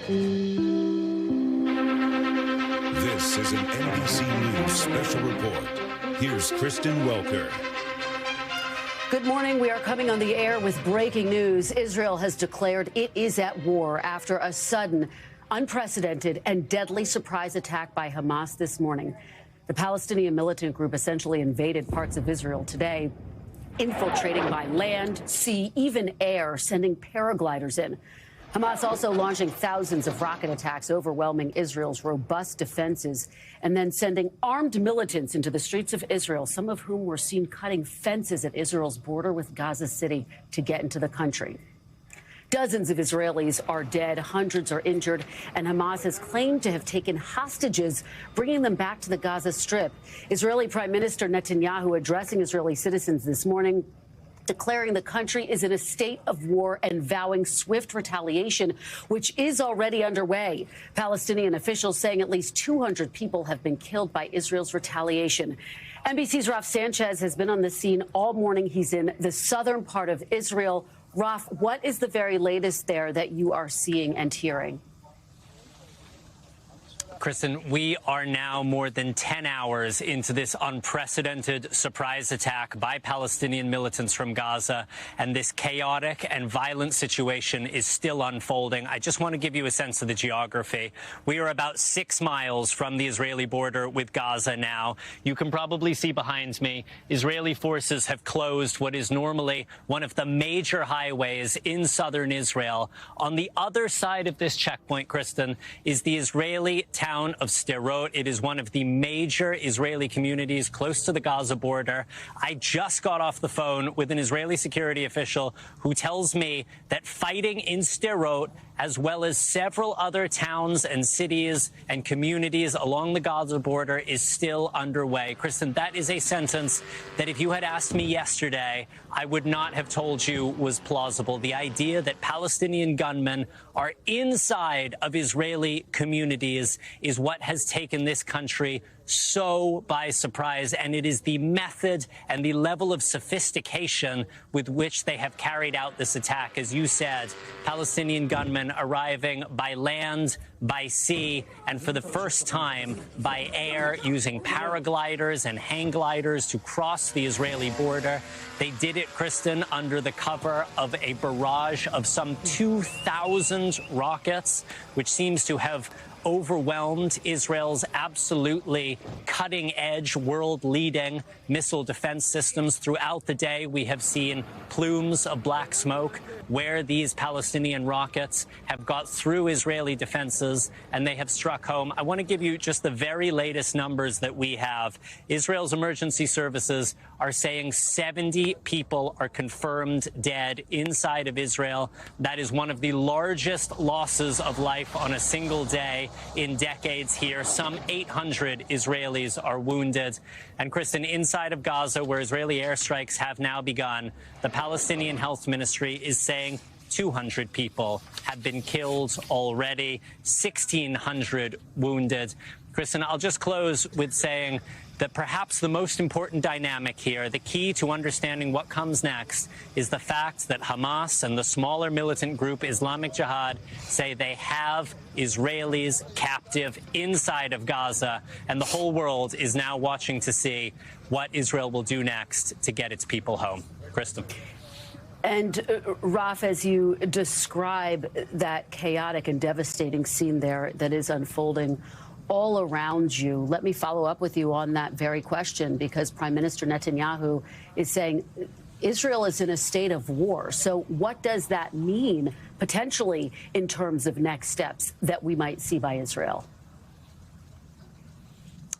This is an NBC News special report. Here's Kristen Welker. Good morning. We are coming on the air with breaking news. Israel has declared it is at war after a sudden, unprecedented and deadly surprise attack by Hamas this morning. The Palestinian militant group essentially invaded parts of Israel today, infiltrating by land, sea, even air, sending paragliders in. Hamas also launching thousands of rocket attacks, overwhelming Israel's robust defenses, and then sending armed militants into the streets of Israel, some of whom were seen cutting fences at Israel's border with Gaza City to get into the country. Dozens of Israelis are dead, hundreds are injured, and Hamas has claimed to have taken hostages, bringing them back to the Gaza Strip. Israeli Prime Minister Netanyahu addressing Israeli citizens this morning, declaring the country is in a state of war and vowing swift retaliation, which is already underway. Palestinian officials saying at least 200 people have been killed by Israel's retaliation. NBC's Raf Sanchez has been on the scene all morning. He's in the southern part of Israel. Raf, what is the very latest there that you are seeing and hearing? Kristen, we are now more than 10 hours into this unprecedented surprise attack by Palestinian militants from Gaza, and this chaotic and violent situation is still unfolding. I just want to give you a sense of the geography. We are about 6 miles from the Israeli border with Gaza now. You can probably see behind me, Israeli forces have closed what is normally one of the major highways in southern Israel. On the other side of this checkpoint, Kristen, is the Israeli town of Sderot. It is one of the major Israeli communities close to the Gaza border. I just got off the phone with an Israeli security official who tells me that fighting in Sderot, as well as several other towns and cities and communities along the Gaza border, is still underway. Kristen, that is a sentence that if you had asked me yesterday, I would not have told you was plausible. The idea that Palestinian gunmen are inside of Israeli communities is what has taken this country so by surprise, and it is the method and the level of sophistication with which they have carried out this attack. As you said, Palestinian gunmen arriving by land, by sea, and for the first time by air, using paragliders and hang gliders to cross the Israeli border. They did it, Kristen, under the cover of a barrage of some 2,000 rockets, which seems to have overwhelmed Israel's absolutely cutting-edge, world-leading missile defense systems. Throughout the day, we have seen plumes of black smoke where these Palestinian rockets have got through Israeli defenses and they have struck home. I want to give you just the very latest numbers that we have. Israel's emergency services are saying 70 people are confirmed dead inside of Israel. That is one of the largest losses of life on a single day in decades here. Some 800 Israelis are wounded. And Kristen, inside of Gaza, where Israeli airstrikes have now begun, the Palestinian Health Ministry is saying 200 people have been killed already, 1,600 wounded. Kristen, I'll just close with saying that perhaps the most important dynamic here, the key to understanding what comes next, is the fact that Hamas and the smaller militant group Islamic Jihad say they have Israelis captive inside of Gaza, and the whole world is now watching to see what Israel will do next to get its people home. Kristen. And Raf, as you describe that chaotic and devastating scene there that is unfolding all around you, let me follow up with you on that very question, because Prime Minister Netanyahu is saying Israel is in a state of war. So what does that mean potentially in terms of next steps that we might see by Israel?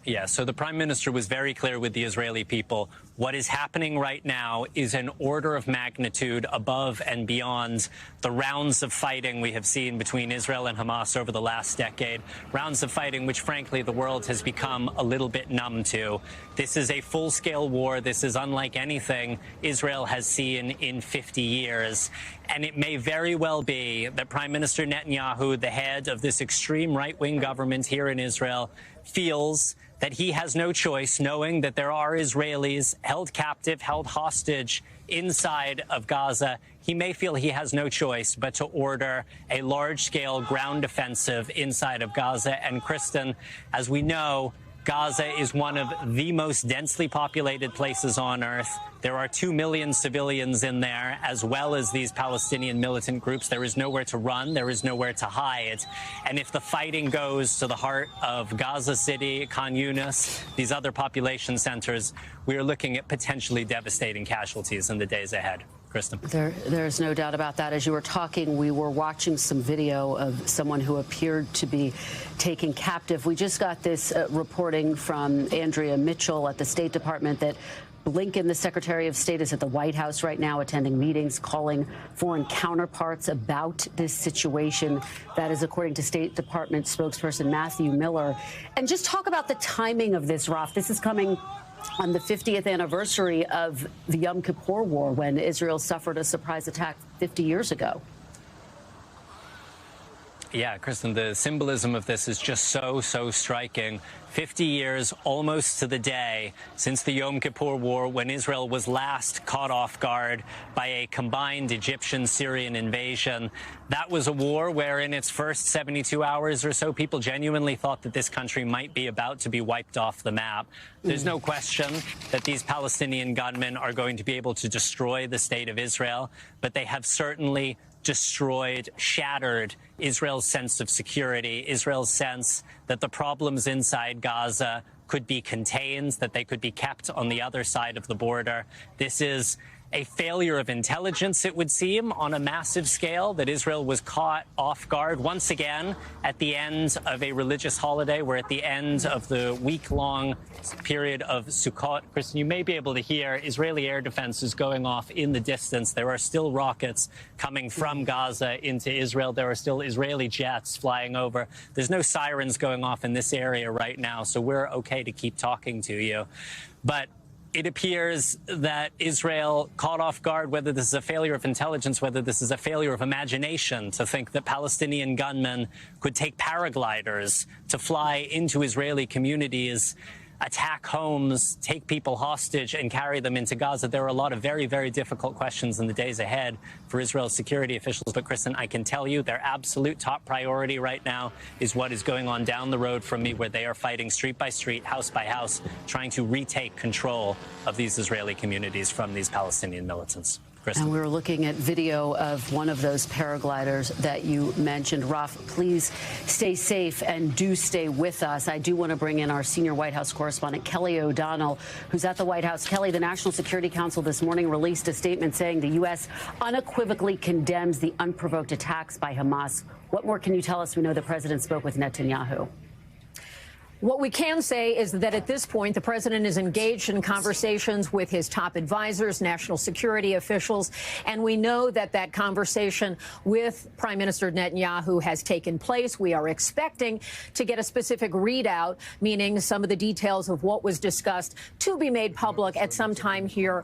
Yeah, so the Prime Minister was very clear with the Israeli people. What is happening right now is an order of magnitude above and beyond the rounds of fighting we have seen between Israel and Hamas over the last decade. Rounds of fighting which, frankly, the world has become a little bit numb to. This is a full-scale war. This is unlike anything Israel has seen in 50 years. And it may very well be that Prime Minister Netanyahu, the head of this extreme right-wing government here in Israel, feels that he has no choice, knowing that there are Israelis held captive, held hostage inside of Gaza, he may feel he has no choice but to order a large-scale ground offensive inside of Gaza. And, Kristen, as we know, Gaza is one of the most densely populated places on earth. There are 2 million civilians in there, as well as these Palestinian militant groups. There is nowhere to run. There is nowhere to hide. And if the fighting goes to the heart of Gaza City, Khan Yunis, these other population centers, we are looking at potentially devastating casualties in the days ahead. Kristen. There's no doubt about that. As you were talking, we were watching some video of someone who appeared to be taken captive. We just got this reporting from Andrea Mitchell at the State Department that Blinken, the Secretary of State, is at the White House right now attending meetings, calling foreign counterparts about this situation. That is according to State Department spokesperson Matthew Miller. And just talk about the timing of this, Raf. This is coming on the 50th anniversary of the Yom Kippur War, when Israel suffered a surprise attack 50 years ago. Yeah, Kristen, the symbolism of this is just so striking. 50 years, almost to the day, since the Yom Kippur War, when Israel was last caught off guard by a combined Egyptian-Syrian invasion. That was a war where in its first 72 hours or so, people genuinely thought that this country might be about to be wiped off the map. There's no question that these Palestinian gunmen are going to be able to destroy the state of Israel, but they have certainly destroyed, shattered Israel's sense of security, Israel's sense that the problems inside Gaza could be contained, that they could be kept on the other side of the border. This is a failure of intelligence, it would seem, on a massive scale, that Israel was caught off guard once again at the end of a religious holiday. We're at the end of the week-long period of Sukkot. Kristen, you may be able to hear Israeli air defense is going off in the distance. There are still rockets coming from Gaza into Israel. There are still Israeli jets flying over. There's no sirens going off in this area right now, so we're okay to keep talking to you. But it appears that Israel caught off guard, whether this is a failure of intelligence, whether this is a failure of imagination, to think that Palestinian gunmen could take paragliders to fly into Israeli communities, attack homes, take people hostage, and carry them into Gaza. There are a lot of very difficult questions in the days ahead for Israel's security officials. But, Kristen, I can tell you their absolute top priority right now is what is going on down the road from me, where they are fighting street by street, house by house, trying to retake control of these Israeli communities from these Palestinian militants. Kristen. And we were looking at video of one of those paragliders that you mentioned. Raf, please stay safe and do stay with us. I do want to bring in our senior White House correspondent, Kelly O'Donnell, who's at the White House. Kelly, the National Security Council this morning released a statement saying the U.S. unequivocally condemns the unprovoked attacks by Hamas. What more can you tell us? We know the president spoke with Netanyahu. What we can say is that at this point, the president is engaged in conversations with his top advisors, national security officials, and we know that that conversation with Prime Minister Netanyahu has taken place. We are expecting to get a specific readout, meaning some of the details of what was discussed, to be made public at some time here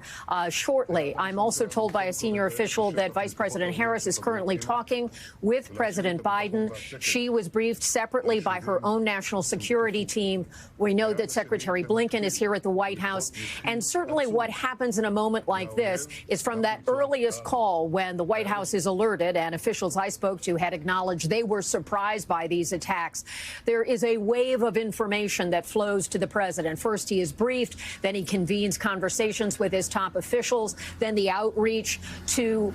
shortly. I'm also told by a senior official that Vice President Harris is currently talking with President Biden. She was briefed separately by her own national security team. We know that Secretary Blinken is here at the White House. And certainly what happens in a moment like this is from that earliest call when the White House is alerted, and officials I spoke to had acknowledged they were surprised by these attacks. There is a wave of information that flows to the president. First, he is briefed, then he convenes conversations with his top officials, then the outreach to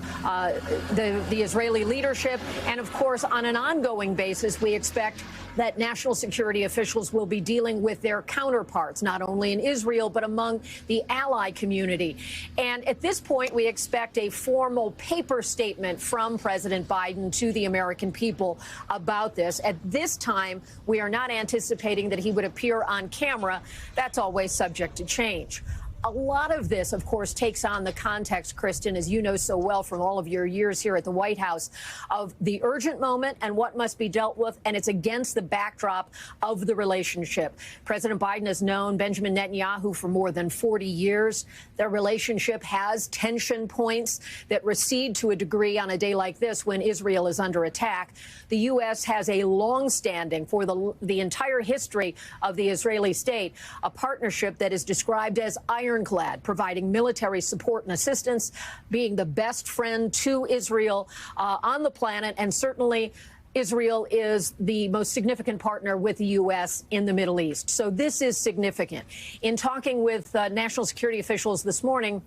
the Israeli leadership. And of course, on an ongoing basis, we expect that national security officials will be dealing with their counterparts, not only in Israel, but among the ally community. And at this point, we expect a formal paper statement from President Biden to the American people about this. At this time, we are not anticipating that he would appear on camera. That's always subject to change. A lot of this, of course, takes on the context, Kristen, as you know so well from all of your years here at the White House, of the urgent moment and what must be dealt with, and it's against the backdrop of the relationship. President Biden has known Benjamin Netanyahu for more than 40 years. Their relationship has tension points that recede to a degree on a day like this when Israel is under attack. The U.S. has a long-standing, for the entire history of the Israeli state, a partnership that is described as iron ironclad, providing military support and assistance, being the best friend to Israel on the planet, and certainly Israel is the most significant partner with the U.S. in the Middle East. So this is significant. In talking with national security officials this morning,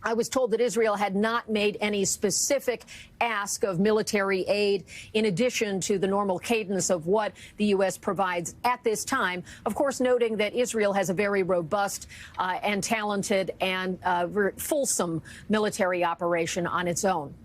I was told that Israel had not made any specific ask of military aid in addition to the normal cadence of what the U.S. provides at this time, of course, noting that Israel has a very robust and talented and fulsome military operation on its own.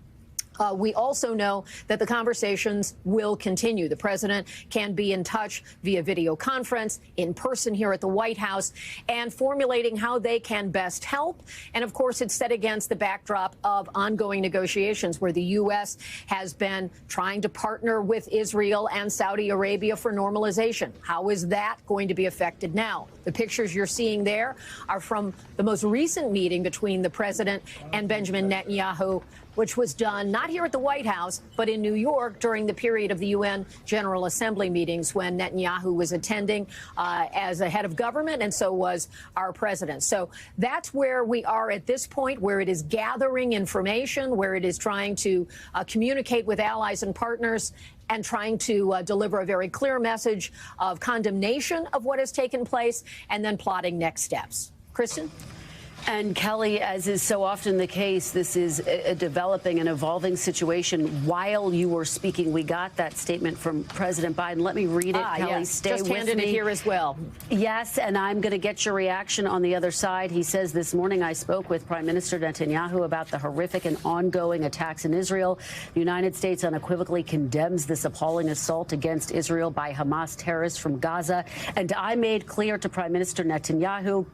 We also know that the conversations will continue. The president can be in touch via video conference, in person here at the White House, and formulating how they can best help. And, of course, it's set against the backdrop of ongoing negotiations where the U.S. has been trying to partner with Israel and Saudi Arabia for normalization. How is that going to be affected now? The pictures you're seeing there are from the most recent meeting between the president and Benjamin Netanyahu, which was done not here at the White House, but in New York during the period of the UN General Assembly meetings when Netanyahu was attending as a head of government, and so was our president. So that's where we are at this point, where it is gathering information, where it is trying to communicate with allies and partners, and trying to deliver a very clear message of condemnation of what has taken place, and then plotting next steps. Kristen? And Kelly, as is so often the case, this is a developing and evolving situation. While you were speaking, we got that statement from President Biden. Let me read it, Kelly. Yes. Stay Just with handed me. it here as well. Yes, and I'm going to get your reaction on the other side. He says, this morning I spoke with Prime Minister Netanyahu about the horrific and ongoing attacks in Israel. The United States unequivocally condemns this appalling assault against Israel by Hamas terrorists from Gaza. And I made clear to Prime Minister Netanyahu,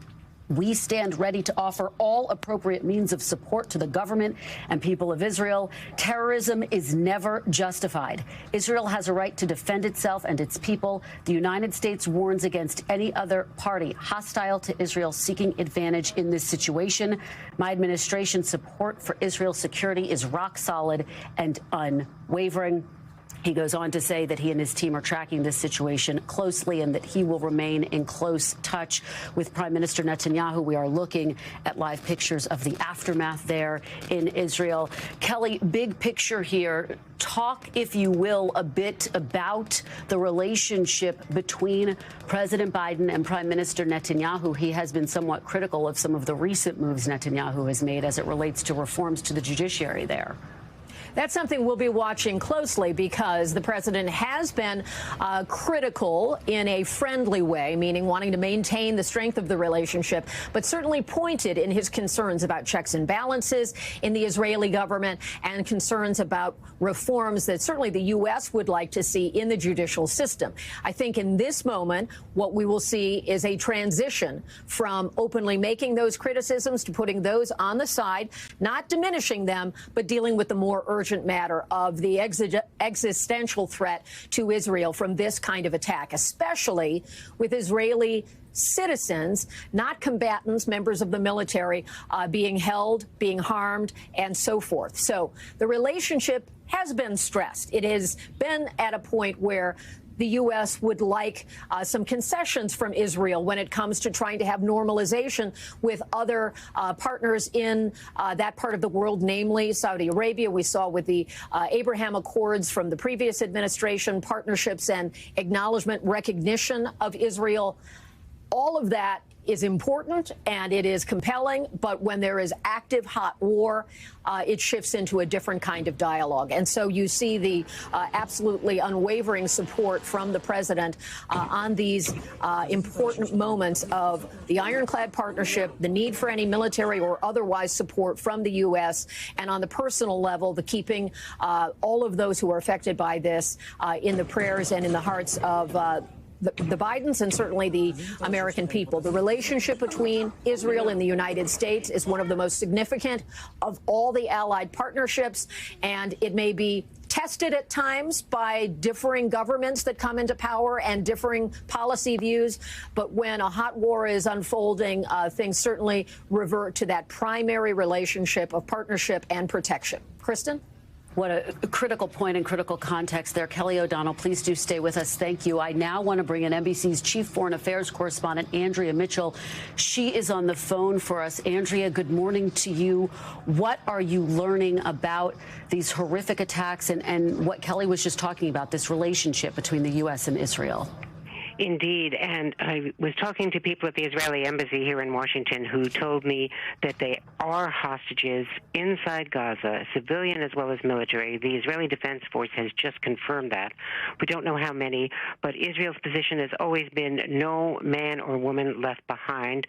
we stand ready to offer all appropriate means of support to the government and people of Israel. Terrorism is never justified. Israel has a right to defend itself and its people. The United States warns against any other party hostile to Israel seeking advantage in this situation. My administration's support for Israel's security is rock solid and unwavering. He goes on to say that he and his team are tracking this situation closely and that he will remain in close touch with Prime Minister Netanyahu. We are looking at live pictures of the aftermath there in Israel. Kelly, big picture here. Talk, if you will, a bit about the relationship between President Biden and Prime Minister Netanyahu. He has been somewhat critical of some of the recent moves Netanyahu has made as it relates to reforms to the judiciary there. That's something we'll be watching closely because the president has been critical in a friendly way, meaning wanting to maintain the strength of the relationship, but certainly pointed in his concerns about checks and balances in the Israeli government and concerns about reforms that certainly the U.S. would like to see in the judicial system. I think in this moment, what we will see is a transition from openly making those criticisms to putting those on the side, not diminishing them, but dealing with the more urgent matter of the existential threat to Israel from this kind of attack, especially with Israeli citizens, not combatants, members of the military, being held, being harmed, and so forth. So the relationship has been stressed. It has been at a point where the U.S. would like some concessions from Israel when it comes to trying to have normalization with other partners in that part of the world, namely Saudi Arabia. We saw with the Abraham Accords from the previous administration, partnerships and acknowledgement, recognition of Israel. All of that is important and it is compelling, but when there is active hot war, it shifts into a different kind of dialogue. And so you see the absolutely unwavering support from the president on these important moments of the ironclad partnership, the need for any military or otherwise support from the U.S., and on the personal level, the keeping all of those who are affected by this in the prayers and in the hearts of the Bidens and certainly the American people. The relationship between Israel and the United States is one of the most significant of all the allied partnerships, and it may be tested at times by differing governments that come into power and differing policy views. But when a hot war is unfolding, things certainly revert to that primary relationship of partnership and protection. Kristen? What a critical point and critical context there. Kelly O'Donnell, please do stay with us. Thank you. I now want to bring in NBC's chief foreign affairs correspondent, Andrea Mitchell. She is on the phone for us. Andrea, good morning to you. What are you learning about these horrific attacks and what Kelly was just talking about, this relationship between the U.S. and Israel? Indeed, and I was talking to people at the Israeli embassy here in Washington who told me that they are hostages inside Gaza, civilian as well as military. The Israeli Defense Force has just confirmed that. We don't know how many, but Israel's position has always been no man or woman left behind.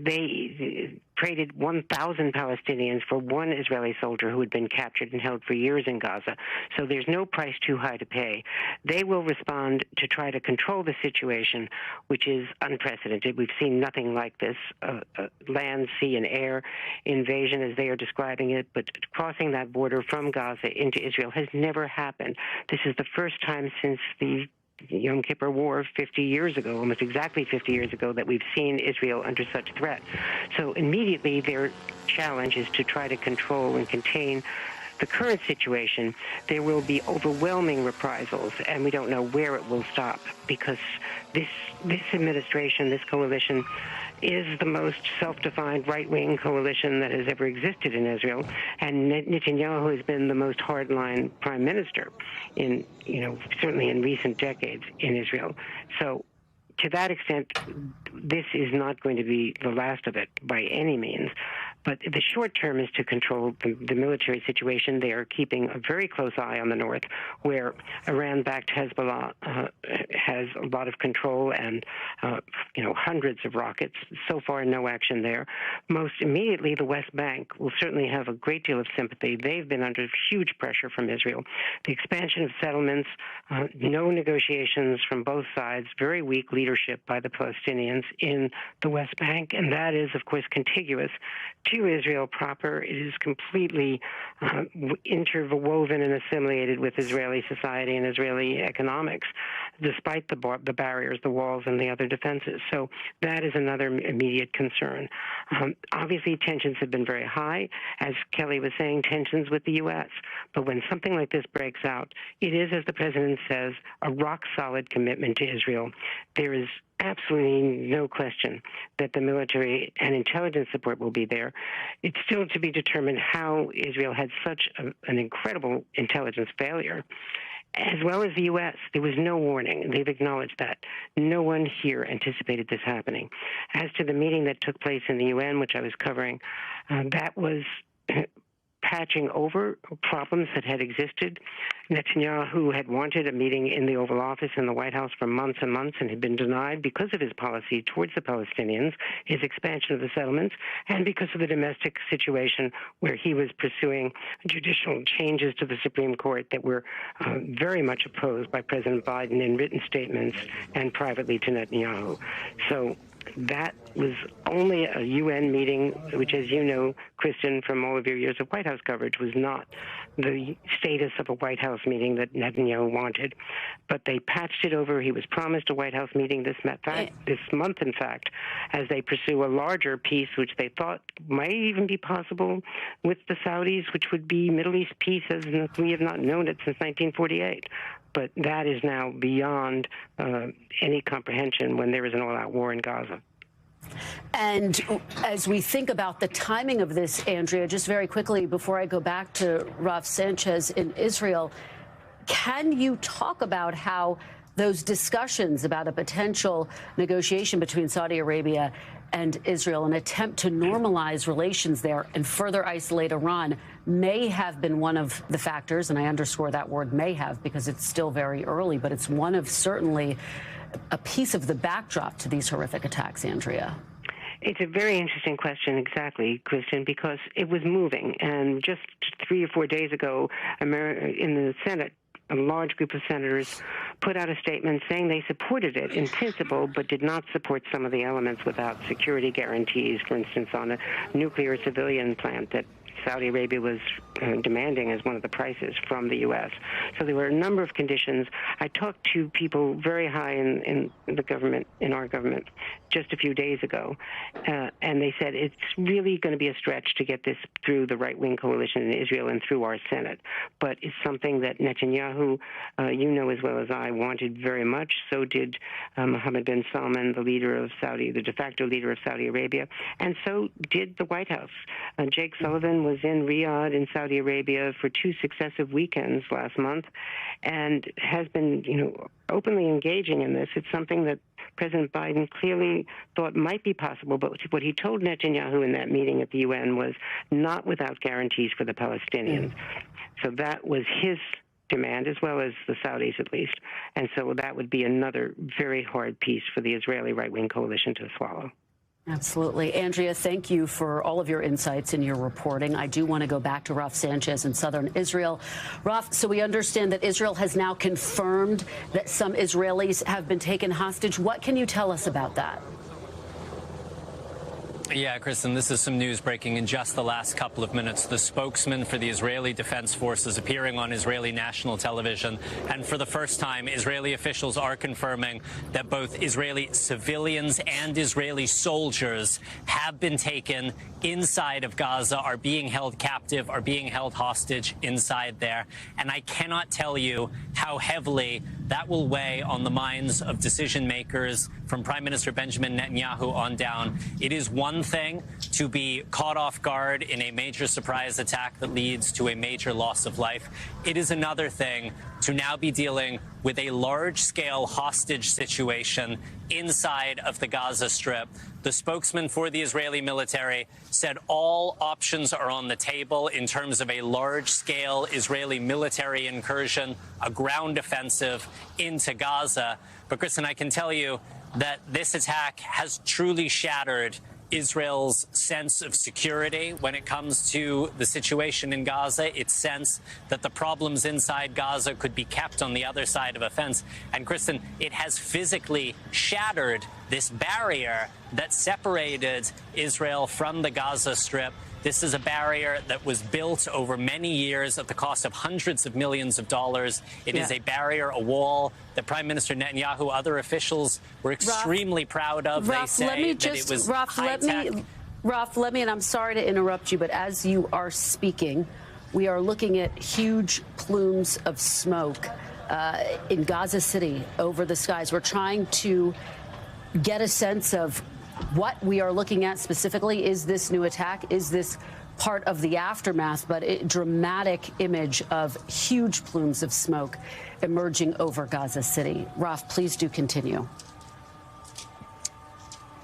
They traded 1,000 Palestinians for one Israeli soldier who had been captured and held for years in Gaza. So there's no price too high to pay. They will respond to try to control the situation, which is unprecedented. We've seen nothing like this, land, sea, and air invasion as they are describing it, but crossing that border from Gaza into Israel has never happened. This is the first time since the Yom Kippur War 50 years ago, almost exactly 50 years ago, that we've seen Israel under such threat. So immediately their challenge is to try to control and contain the current situation. There will be overwhelming reprisals, and we don't know where it will stop, because this administration, this coalition, is the most self-defined right-wing coalition that has ever existed in Israel, and Netanyahu has been the most hardline prime minister in, certainly in recent decades in Israel. So to that extent, this is not going to be the last of it by any means. But the short term is to control the military situation. They are keeping a very close eye on the north, where Iran-backed Hezbollah has a lot of control and, hundreds of rockets. So far, no action there. Most immediately, the West Bank will certainly have a great deal of sympathy. They've been under huge pressure from Israel. The expansion of settlements, no negotiations from both sides, very weak leadership by the Palestinians in the West Bank, and that is, of course, contiguous to Israel proper. It is completely interwoven and assimilated with Israeli society and Israeli economics, despite the barriers, the walls, and the other defenses. So that is another immediate concern. Obviously, tensions have been very high. As Kelly was saying, tensions with the U.S. But when something like this breaks out, it is, as the president says, a rock-solid commitment to Israel. There is absolutely no question that the military and intelligence support will be there. It's still to be determined how Israel had such an incredible intelligence failure, as well as the U.S. There was no warning. They've acknowledged that. No one here anticipated this happening. As to the meeting that took place in the UN, which I was covering, that was patching over problems that had existed. Netanyahu had wanted a meeting in the Oval Office in the White House for months and months and had been denied because of his policy towards the Palestinians, his expansion of the settlements, and because of the domestic situation where he was pursuing judicial changes to the Supreme Court that were very much opposed by President Biden in written statements and privately to Netanyahu. So that was only a UN meeting, which, as you know, Kristen, from all of your years of White House coverage, was not the status of a White House meeting that Netanyahu wanted. But they patched it over. He was promised a White House meeting this month, in fact, as they pursue a larger peace, which they thought might even be possible with the Saudis, which would be Middle East peace as we have not known it since 1948. But that is now beyond any comprehension when there is an all-out war in Gaza. And as we think about the timing of this, Andrea, just very quickly before I go back to Raf Sanchez in Israel, can you talk about how those discussions about a potential negotiation between Saudi Arabia and Israel, an attempt to normalize relations there and further isolate Iran, may have been one of the factors, and I underscore that word may have because it's still very early, but it's one of certainly a piece of the backdrop to these horrific attacks, Andrea? It's a very interesting question, exactly, Kristen, because it was moving. And just 3 or 4 days ago, in the Senate, a large group of senators put out a statement saying they supported it in principle, but did not support some of the elements without security guarantees, for instance, on a nuclear civilian plant that Saudi Arabia was demanding as one of the prices from the U.S. So there were a number of conditions. I talked to people very high in the government, in our government, just a few days ago, and they said it's really going to be a stretch to get this through the right-wing coalition in Israel and through our Senate. But it's something that Netanyahu, you know as well as I, wanted very much. So did Mohammed bin Salman, the de facto leader of Saudi Arabia, and so did the White House. Jake Sullivan was in Riyadh in Saudi Arabia for 2 successive weekends last month and has been, openly engaging in this. It's something that President Biden clearly thought might be possible, but what he told Netanyahu in that meeting at the UN was not without guarantees for the Palestinians. So that was his demand, as well as the Saudis at least. And so that would be another very hard piece for the Israeli right-wing coalition to swallow. Absolutely. Andrea, thank you for all of your insights and your reporting. I do want to go back to Raf Sanchez in southern Israel. Raf, so we understand that Israel has now confirmed that some Israelis have been taken hostage. What can you tell us about that? Yeah, Kristen, this is some news breaking in just the last couple of minutes. The spokesman for the Israeli Defense Forces appearing on Israeli national television. And for the first time, Israeli officials are confirming that both Israeli civilians and Israeli soldiers have been taken inside of Gaza, are being held captive, are being held hostage inside there. And I cannot tell you how heavily that will weigh on the minds of decision makers from Prime Minister Benjamin Netanyahu on down. It is one thing to be caught off guard in a major surprise attack that leads to a major loss of life. It is another thing to now be dealing with a large-scale hostage situation inside of the Gaza Strip. The spokesman for the Israeli military said all options are on the table in terms of a large-scale Israeli military incursion, a ground offensive into Gaza. But, Kristen, I can tell you that this attack has truly shattered Israel's sense of security when it comes to the situation in Gaza, its sense that the problems inside Gaza could be kept on the other side of a fence. And, Kristen, it has physically shattered this barrier that separated Israel from the Gaza Strip. This is a barrier that was built over many years at the cost of hundreds of millions of dollars. It is a barrier, a wall that Prime Minister Netanyahu, other officials were extremely proud of. They say that it was high-tech. Raf, let me, and I'm sorry to interrupt you, but as you are speaking, we are looking at huge plumes of smoke in Gaza City over the skies. We're trying to get a sense of what we are looking at specifically. Is this new attack? Is this part of the aftermath? But a dramatic image of huge plumes of smoke emerging over Gaza City. Raf, please do continue.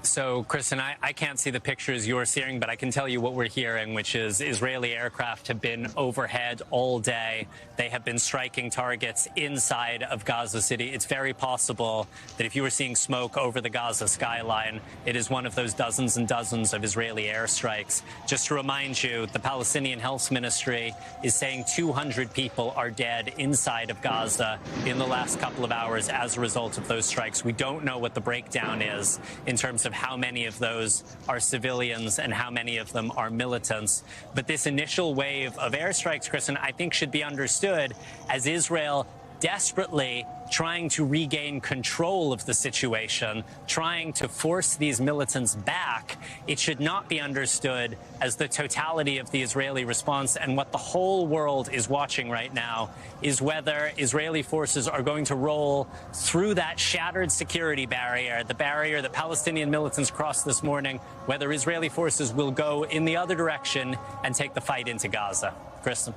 So, Kristen, I can't see the pictures you're seeing, but I can tell you what we're hearing, which is Israeli aircraft have been overhead all day. They have been striking targets inside of Gaza City. It's very possible that if you were seeing smoke over the Gaza skyline, it is one of those dozens and dozens of Israeli airstrikes. Just to remind you, the Palestinian Health Ministry is saying 200 people are dead inside of Gaza in the last couple of hours as a result of those strikes. We don't know what the breakdown is in terms of how many of those are civilians and how many of them are militants. But this initial wave of airstrikes, Kristen, I think should be understood as Israel desperately trying to regain control of the situation, trying to force these militants back. It should not be understood as the totality of the Israeli response. And what the whole world is watching right now is whether Israeli forces are going to roll through that shattered security barrier, the barrier that Palestinian militants crossed this morning, whether Israeli forces will go in the other direction and take the fight into Gaza. Kristen.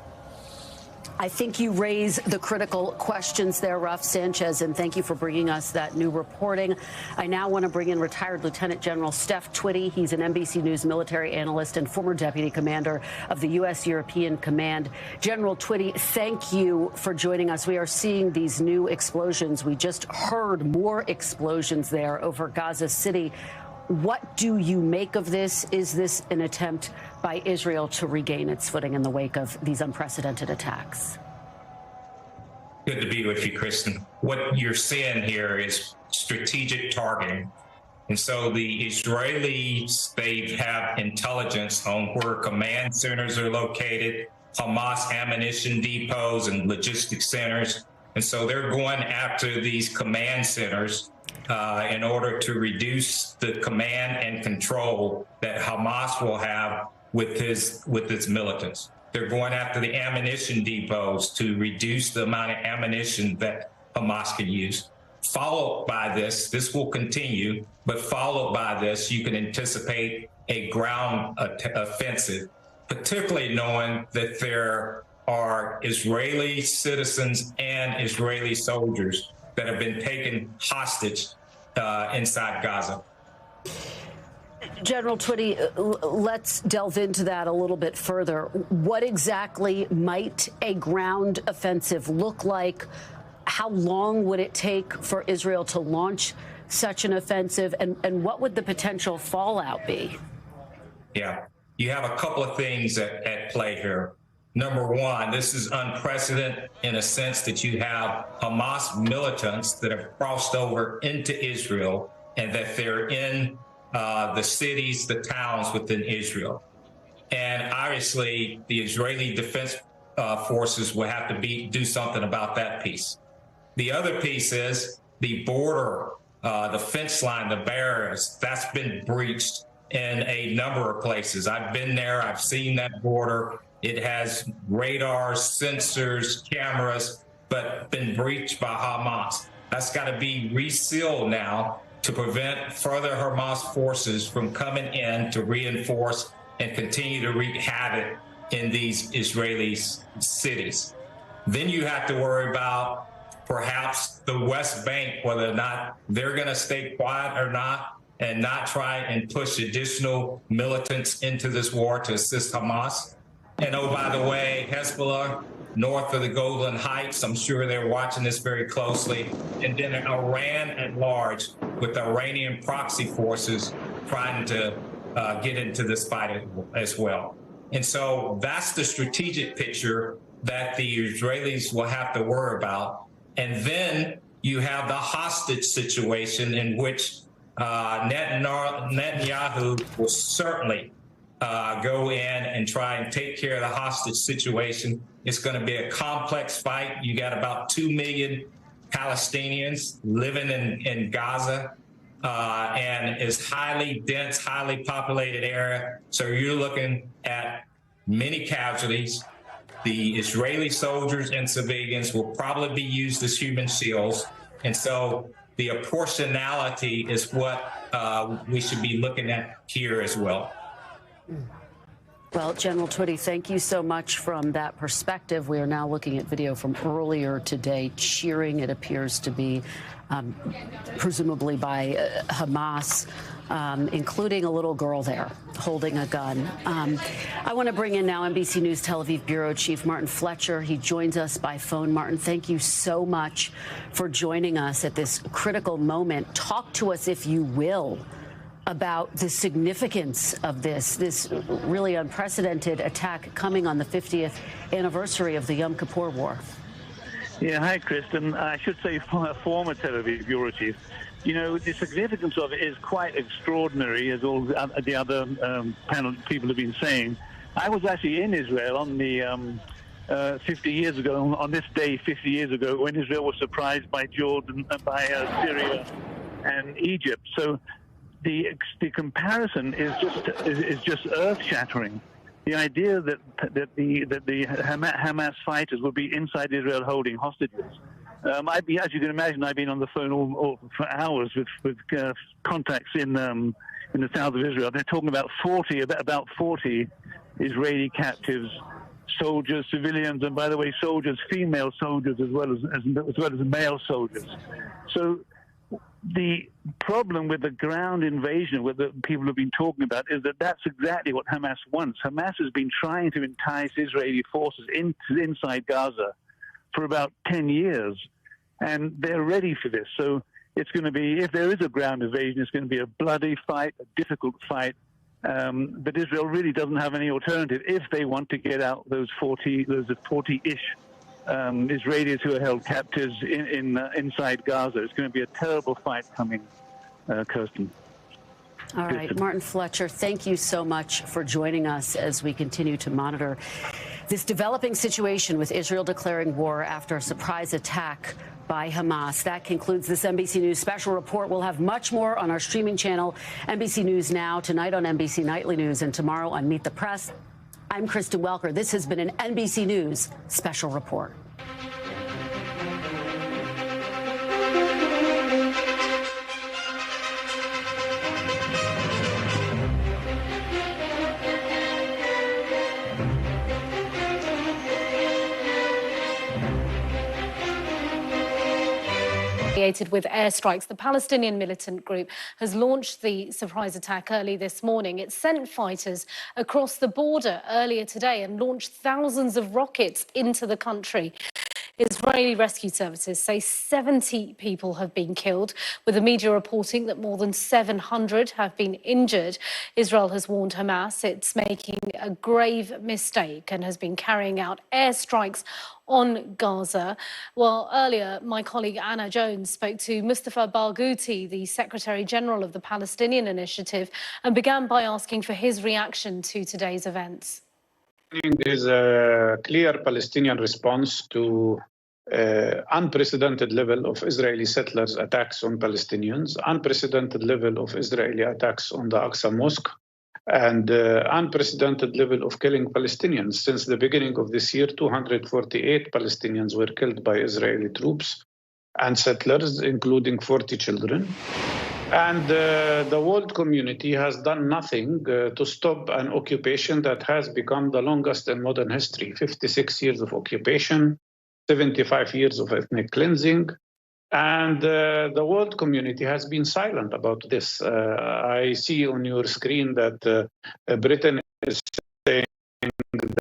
I think you raise the critical questions there, Raf Sanchez, and thank you for bringing us that new reporting. I now want to bring in retired Lieutenant General Steph Twitty. He's an NBC News military analyst and former deputy commander of the U.S. European Command. General Twitty, thank you for joining us. We are seeing these new explosions. We just heard more explosions there over Gaza City. What do you make of this? Is this an attempt by Israel to regain its footing in the wake of these unprecedented attacks? Good to be with you, Kristen. What you're seeing here is strategic targeting. And so the Israelis, they have intelligence on where command centers are located, Hamas ammunition depots and logistics centers. And so they're going after these command centers in order to reduce the command and control that Hamas will have with its militants. They're going after the ammunition depots to reduce the amount of ammunition that Hamas can use. Followed by this will continue, but followed by this, you can anticipate a ground offensive, particularly knowing that there are Israeli citizens and Israeli soldiers that have been taken hostage inside Gaza. General Twitty, let's delve into that a little bit further. What exactly might a ground offensive look like? How long would it take for Israel to launch such an offensive, and what would the potential fallout be? Yeah, you have a couple of things at play here. Number one, this is unprecedented in a sense that you have Hamas militants that have crossed over into Israel and that they're in the cities, the towns within Israel. And obviously, the Israeli defense forces will have to do something about that piece. The other piece is the border, the fence line, the barriers, that's been breached in a number of places. I've been there, I've seen that border. It has radars, sensors, cameras, but been breached by Hamas. That's got to be resealed now to prevent further Hamas forces from coming in to reinforce and continue to wreak havoc in these Israeli cities. Then you have to worry about perhaps the West Bank, whether or not they're going to stay quiet or not, and not try and push additional militants into this war to assist Hamas. And oh, by the way, Hezbollah, north of the Golan Heights, I'm sure they're watching this very closely. And then Iran at large, with the Iranian proxy forces trying to get into this fight as well. And so that's the strategic picture that the Israelis will have to worry about. And then you have the hostage situation in which Netanyahu will certainly go in and try and take care of the hostage situation. It's going to be a complex fight. You got about 2 million Palestinians living in Gaza, and it's highly dense, highly populated area. So you're looking at many casualties. The Israeli soldiers and civilians will probably be used as human shields. And so the proportionality is what we should be looking at here as well. Well, General Twitty, thank you so much from that perspective. We are now looking at video from earlier today. Cheering, it appears to be, presumably by Hamas, including a little girl there holding a gun. I want to bring in now NBC News Tel Aviv Bureau Chief Martin Fletcher. He joins us by phone. Martin, thank you so much for joining us at this critical moment. Talk to us, if you will, about the significance of this really unprecedented attack coming on the 50th anniversary of the Yom Kippur War. Yeah, hi, Kristen. I should say former Tel Aviv Bureau Chief. You know, the significance of it is quite extraordinary, as all the other panel people have been saying. I was actually in Israel on the 50 years ago, on this day 50 years ago, when Israel was surprised by Jordan, by Syria and Egypt. So the comparison is just earth-shattering. The idea that the Hamas fighters will be inside Israel holding hostages. As you can imagine, I've been on the phone all for hours with contacts in the south of Israel. They're talking about 40 Israeli captives, soldiers, civilians, and by the way, soldiers, female soldiers as well as male soldiers. So the problem with the ground invasion, what the people have been talking about, is that that's exactly what Hamas wants. Hamas has been trying to entice Israeli forces inside Gaza for about 10 years, and they're ready for this. So it's going to be, if there is a ground invasion, it's going to be a bloody fight, a difficult fight, but Israel really doesn't have any alternative if they want to get out those 40-ish Israelis who are held captives inside Gaza. It's going to be a terrible fight coming, Kirsten. All right, Martin Fletcher, thank you so much for joining us as we continue to monitor this developing situation with Israel declaring war after a surprise attack by Hamas. That concludes this NBC News special report. We'll have much more on our streaming channel, NBC News Now, tonight on NBC Nightly News, and tomorrow on Meet the Press. I'm Kristen Welker. This has been an NBC News special report. With airstrikes. The Palestinian militant group has launched the surprise attack early this morning. It sent fighters across the border earlier today and launched thousands of rockets into the country. Israeli rescue services say 70 people have been killed, with the media reporting that more than 700 have been injured. Israel has warned Hamas it's making a grave mistake and has been carrying out airstrikes on Gaza. Well, earlier, my colleague Anna Jones spoke to Mustafa Barghouti, the Secretary General of the Palestinian Initiative, and began by asking for his reaction to today's events. There's a clear Palestinian response to unprecedented level of Israeli settlers' attacks on Palestinians, unprecedented level of Israeli attacks on the Aqsa Mosque, and unprecedented level of killing Palestinians. Since the beginning of this year, 248 Palestinians were killed by Israeli troops and settlers, including 40 children. And the world community has done nothing to stop an occupation that has become the longest in modern history. 56 years of occupation, 75 years of ethnic cleansing. And the world community has been silent about this. I see on your screen that Britain is saying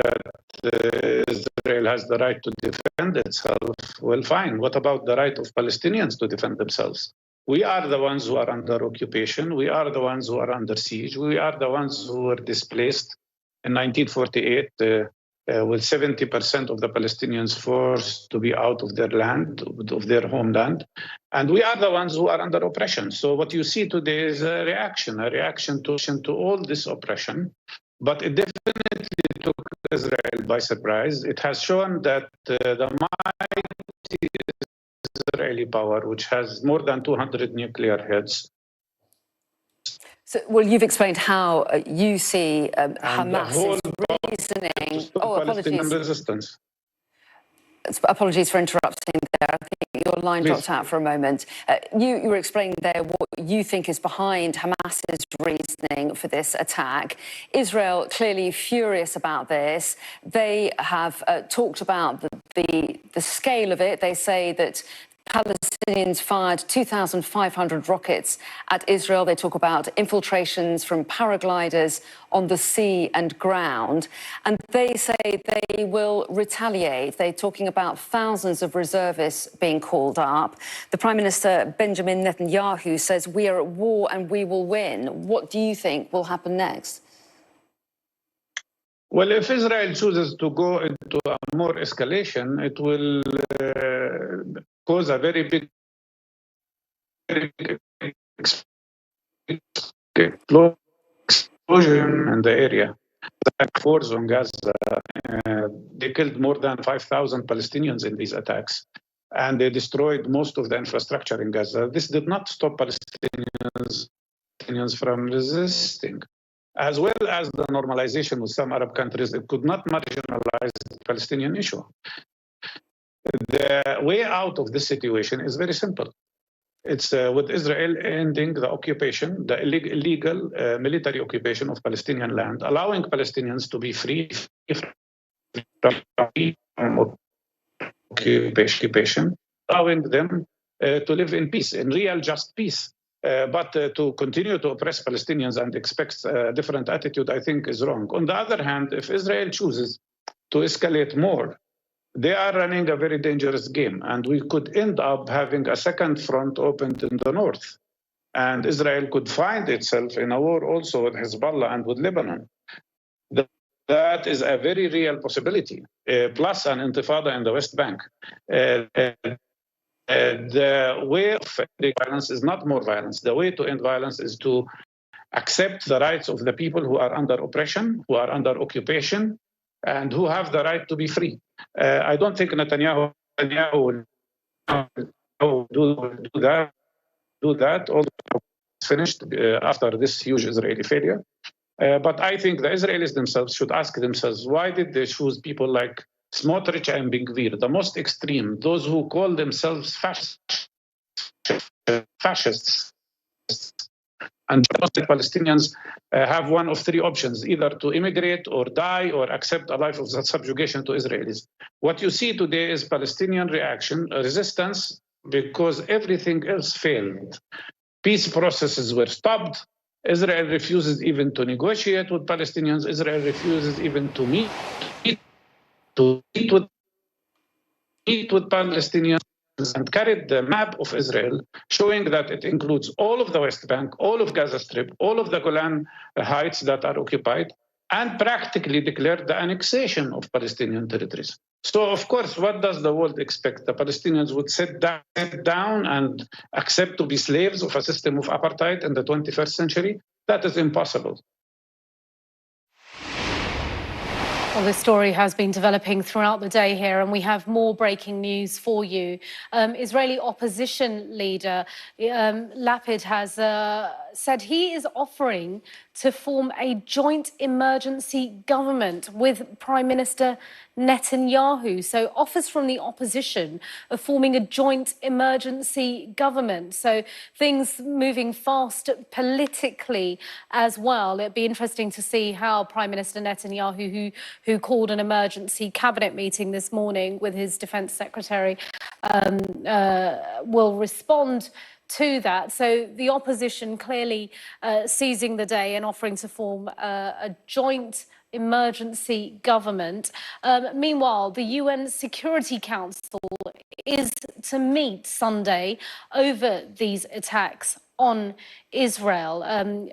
that Israel has the right to defend itself. Well, fine. What about the right of Palestinians to defend themselves? We are the ones who are under occupation. We are the ones who are under siege. We are the ones who were displaced in 1948 with 70% of the Palestinians forced to be out of their land, of their homeland. And we are the ones who are under oppression. So what you see today is a reaction to all this oppression. But it definitely took Israel by surprise. It has shown that the mighty Israeli power, which has more than 200 nuclear heads. So, well, you've explained how you see Hamas's reasoning. Palestinian resistance. Apologies for interrupting there. I think your line dropped out for a moment. You were explaining there what you think is behind Hamas's reasoning for this attack. Israel clearly furious about this. They have talked about the scale of it. They say that Palestinians fired 2,500 rockets at Israel. They talk about infiltrations from paragliders on the sea and ground. And they say they will retaliate. They're talking about thousands of reservists being called up. The Prime Minister, Benjamin Netanyahu, says we are at war and we will win. What do you think will happen next? Well, if Israel chooses to go into a more escalation, it will cause a very big explosion in the area. The force on Gaza, they killed more than 5,000 Palestinians in these attacks, and they destroyed most of the infrastructure in Gaza. This did not stop Palestinians from resisting. As well as the normalization with some Arab countries, it could not marginalize the Palestinian issue. The way out of this situation is very simple. It's with Israel ending the occupation, the illegal military occupation of Palestinian land, allowing Palestinians to be free from occupation, allowing them to live in peace, in real just peace. But to continue to oppress Palestinians and expect a different attitude, I think, is wrong. On the other hand, if Israel chooses to escalate more, they are running a very dangerous game, and we could end up having a second front opened in the north. And Israel could find itself in a war also with Hezbollah and with Lebanon. That is a very real possibility, plus an intifada in the West Bank. The way of ending violence is not more violence. The way to end violence is to accept the rights of the people who are under oppression, who are under occupation, and who have the right to be free. I don't think Netanyahu will do that. All finished after this huge Israeli failure. But I think the Israelis themselves should ask themselves, why did they choose people like Smotrich and Ben Gvir, the most extreme, those who call themselves fascists? And most Palestinians have one of three options, either to immigrate or die or accept a life of subjugation to Israelis. What you see today is Palestinian reaction, resistance, because everything else failed. Peace processes were stopped. Israel refuses even to negotiate with Palestinians. Israel refuses even to meet with Palestinians, and carried the map of Israel showing that it includes all of the West Bank, all of Gaza Strip, all of the Golan Heights that are occupied, and practically declared the annexation of Palestinian territories. So, of course, what does the world expect? The Palestinians would sit down and accept to be slaves of a system of apartheid in the 21st century? That is impossible. Well, this story has been developing throughout the day here, and we have more breaking news for you. Israeli opposition leader Lapid has said he is offering to form a joint emergency government with Prime Minister Netanyahu. So offers from the opposition of forming a joint emergency government. So things moving fast politically as well. It'd be interesting to see how Prime Minister Netanyahu, who called an emergency cabinet meeting this morning with his defence secretary, will respond to that. So the opposition clearly seizing the day and offering to form a joint emergency government. Meanwhile, the UN Security Council is to meet Sunday over these attacks on Israel.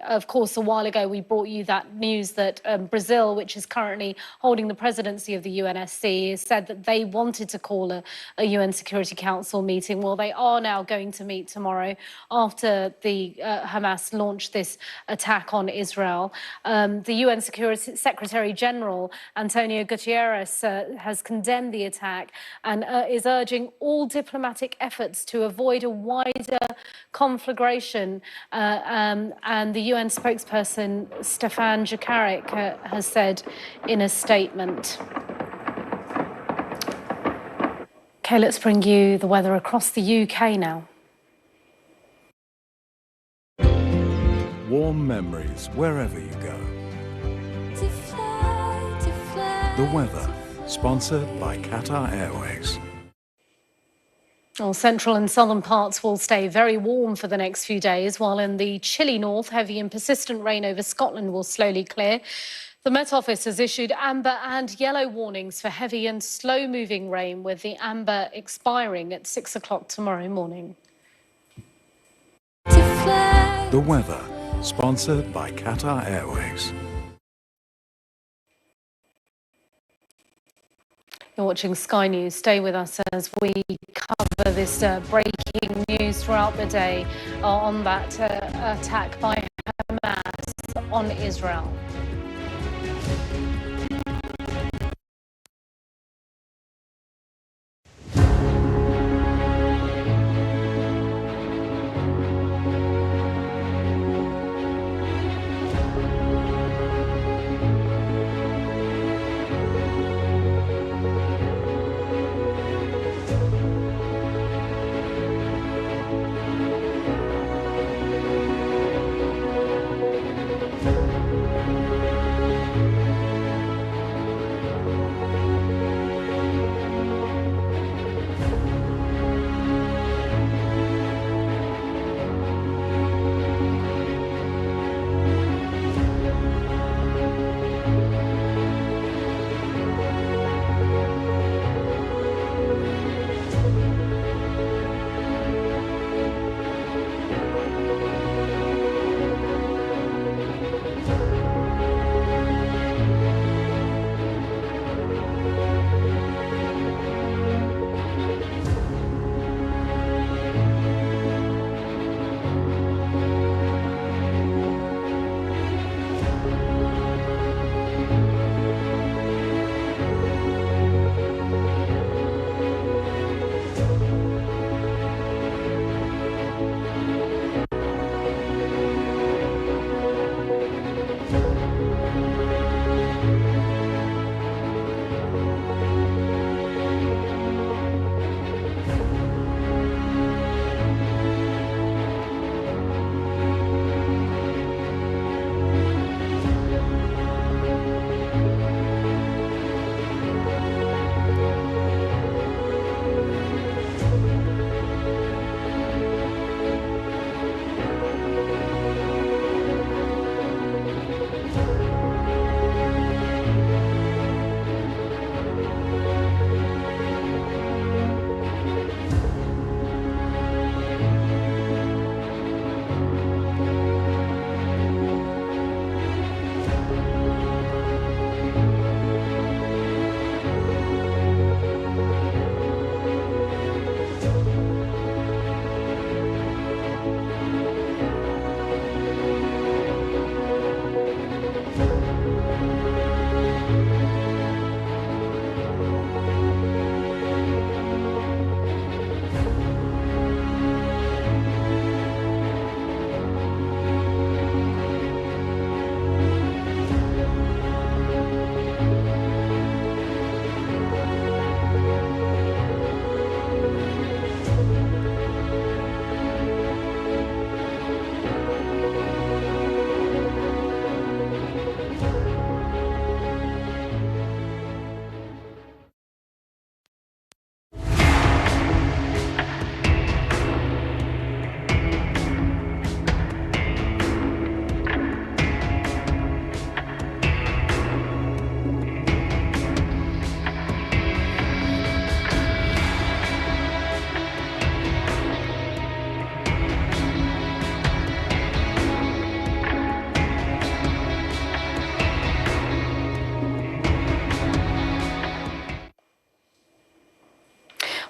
Of course, a while ago, we brought you that news that Brazil, which is currently holding the presidency of the UNSC, said that they wanted to call a UN Security Council meeting. Well, they are now going to meet tomorrow after the Hamas launched this attack on Israel. The UN Security Secretary General, Antonio Guterres, has condemned the attack and is urging all diplomatic efforts to avoid a wider conflagration. And the UN spokesperson, Stefan Dujarric, has said in a statement. Okay, let's bring you the weather across the UK now. Warm memories wherever you go. The weather, sponsored by Qatar Airways. Well, central and southern parts will stay very warm for the next few days, while in the chilly north, heavy and persistent rain over Scotland will slowly clear. The Met Office has issued amber and yellow warnings for heavy and slow-moving rain, with the amber expiring at 6 o'clock tomorrow morning. The weather, sponsored by Qatar Airways. You're watching Sky News. Stay with us as we cover this breaking news throughout the day on that attack by Hamas on Israel.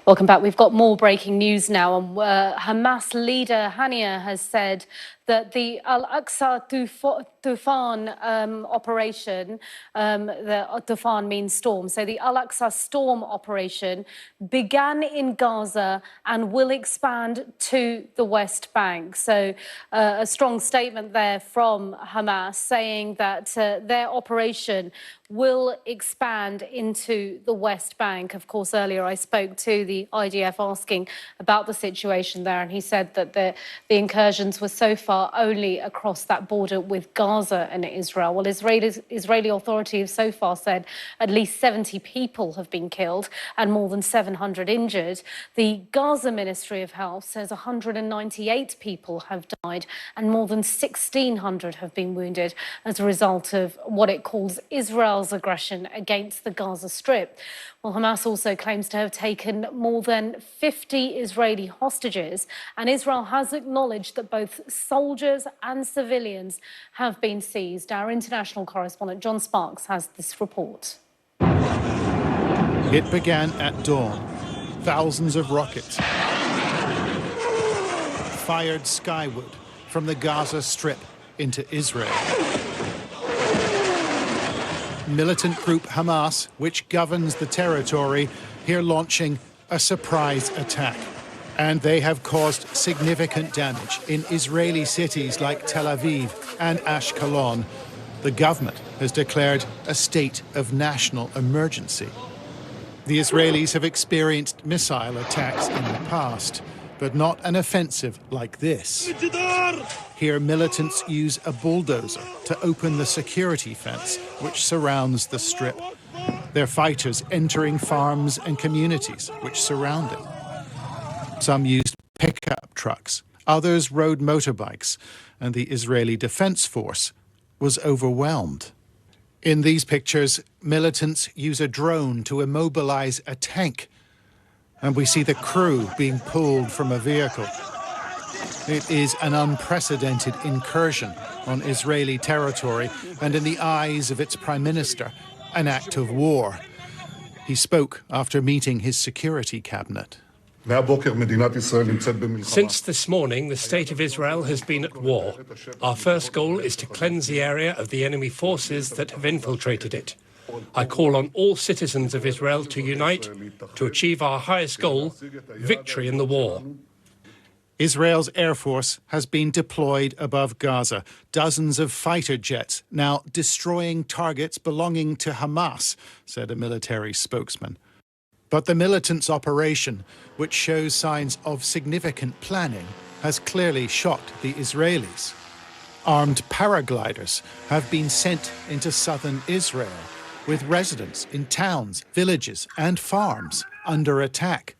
Welcome back. We've got more breaking news now. Hamas leader Haniyeh has said that the Al-Aqsa Tufan operation, the Tufan means storm, so the Al-Aqsa storm operation began in Gaza and will expand to the West Bank. So a strong statement there from Hamas saying that their operation will expand into the West Bank. Of course, earlier I spoke to the IDF asking about the situation there, and he said that the incursions were so far only across that border with Gaza and Israel. Well, Israeli authorities have so far said at least 70 people have been killed and more than 700 injured. The Gaza Ministry of Health says 198 people have died and more than 1,600 have been wounded as a result of what it calls Israel's aggression against the Gaza Strip. Well, Hamas also claims to have taken more than 50 Israeli hostages, and Israel has acknowledged that both soldiers and civilians have been seized. Our international correspondent John Sparks has this report. It began at dawn. Thousands of rockets fired skyward from the Gaza Strip into Israel. Militant group Hamas, which governs the territory, here launching a surprise attack. And they have caused significant damage in Israeli cities like Tel Aviv and Ashkelon. The government has declared a state of national emergency. The Israelis have experienced missile attacks in the past, but not an offensive like this. Here, militants use a bulldozer to open the security fence which surrounds the strip. Their fighters entering farms and communities which surround it. Some used pickup trucks, others rode motorbikes, and the Israeli Defense Force was overwhelmed. In these pictures, militants use a drone to immobilize a tank, and we see the crew being pulled from a vehicle. It is an unprecedented incursion on Israeli territory, and in the eyes of its prime minister, an act of war. He spoke after meeting his security cabinet. Since this morning, the state of Israel has been at war. Our first goal is to cleanse the area of the enemy forces that have infiltrated it. I call on all citizens of Israel to unite to achieve our highest goal, victory in the war. Israel's Air Force has been deployed above Gaza. Dozens of fighter jets now destroying targets belonging to Hamas, said a military spokesman. But the militants' operation, which shows signs of significant planning, has clearly shocked the Israelis. Armed paragliders have been sent into southern Israel, with residents in towns, villages and farms under attack.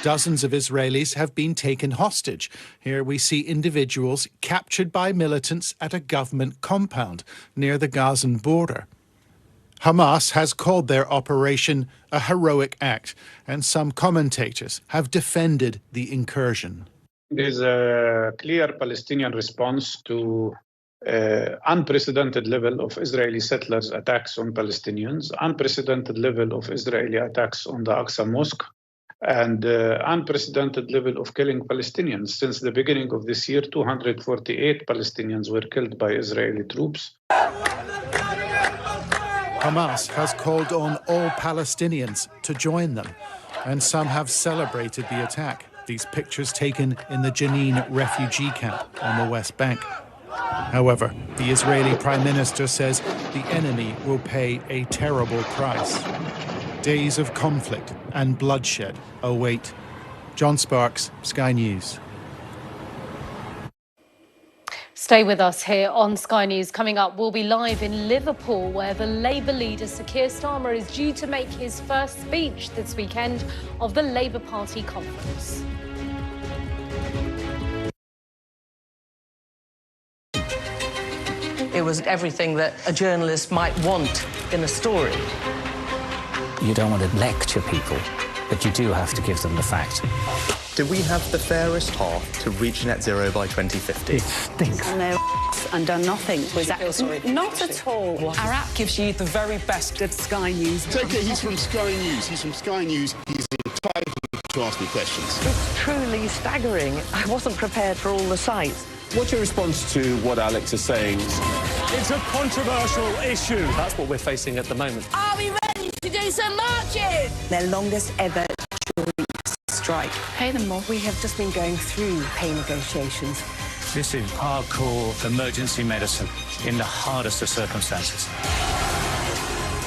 Dozens of Israelis have been taken hostage. Here we see individuals captured by militants at a government compound near the Gazan border. Hamas has called their operation a heroic act, and some commentators have defended the incursion. There's a clear Palestinian response to unprecedented level of Israeli settlers' attacks on Palestinians, unprecedented level of Israeli attacks on the Aqsa Mosque, and unprecedented level of killing Palestinians. Since the beginning of this year, 248 Palestinians were killed by Israeli troops. Hamas has called on all Palestinians to join them, and some have celebrated the attack. These pictures taken in the Jenin refugee camp on the West Bank. However, the Israeli Prime Minister says the enemy will pay a terrible price. Days of conflict and bloodshed await. John Sparks, Sky News. Stay with us here on Sky News. Coming up, we'll be live in Liverpool, where the Labour leader Sir Keir Starmer is due to make his first speech this weekend of the Labour Party conference. It was everything that a journalist might want in a story. You don't want to lecture people, but you do have to give them the facts. Do we have the fairest path to reach net zero by 2050? It stinks. And they're and done nothing. Not at all. Our app gives you the very best at Sky News. Take it, he's from Sky News. He's from Sky News. He's entitled to ask me questions. It's truly staggering. I wasn't prepared for all the sights. What's your response to what Alex is saying? It's a controversial issue. That's what we're facing at the moment. Are we ready to do some marching? Their longest ever strike. Pay them more. We have just been going through pay negotiations. This is hardcore emergency medicine in the hardest of circumstances.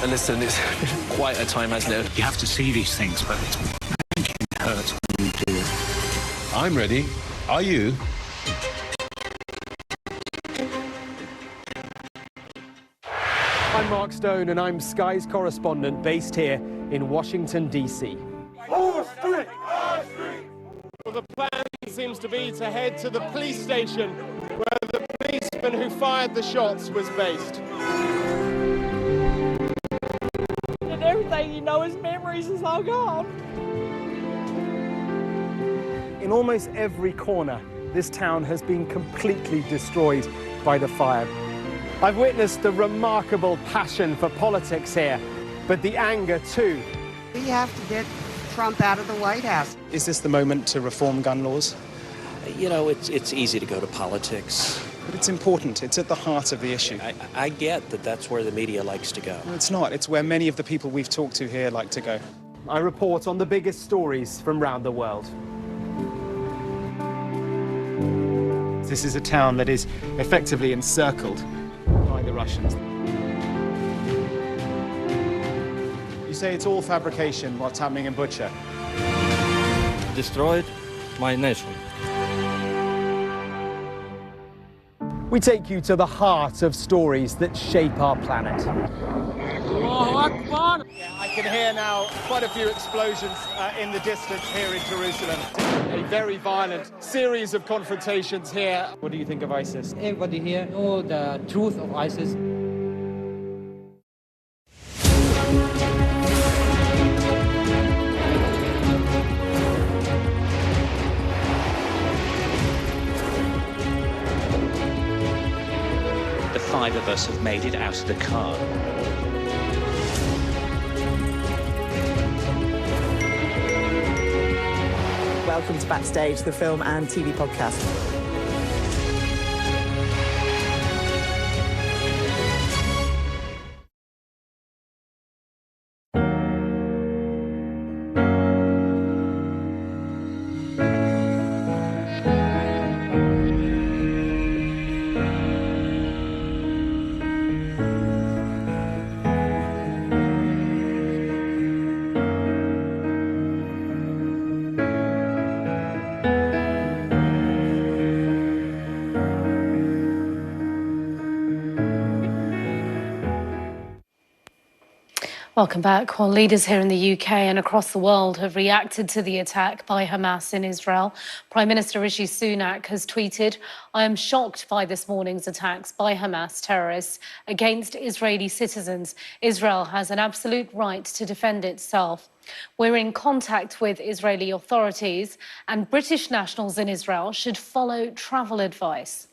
And listen, it's quite a time, hasn't it? You have to see these things, but it's making it hurt when you do it. I'm ready. Are you? I'm Mark Stone, and I'm Sky's correspondent based here in Washington, D.C. Our street! Our street! Well, the plan seems to be to head to the police station where the policeman who fired the shots was based. And everything, you know, his memories is all gone. In almost every corner, this town has been completely destroyed by the fire. I've witnessed the remarkable passion for politics here, but the anger too. We have to get Trump out of the White House. Is this the moment to reform gun laws? You know, it's easy to go to politics. But it's important. It's at the heart of the issue. I get that that's where the media likes to go. No, it's not. It's where many of the people we've talked to here like to go. I report on the biggest stories from around the world. This is a town that is effectively encircled by the Russians. You say it's all fabrication, what's happening in Bucha? Destroyed my nation. We take you to the heart of stories that shape our planet. I can hear now quite a few explosions in the distance here in Jerusalem. A very violent series of confrontations here. What do you think of ISIS? Everybody here knows the truth of ISIS. The 5 of us have made it out of the car. Welcome to Backstage, the film and TV podcast. Welcome back. Well, leaders here in the UK and across the world have reacted to the attack by Hamas in Israel. Prime Minister Rishi Sunak has tweeted, "I am shocked by this morning's attacks by Hamas terrorists against Israeli citizens. Israel has an absolute right to defend itself. We're in contact with Israeli authorities, and British nationals in Israel should follow travel advice."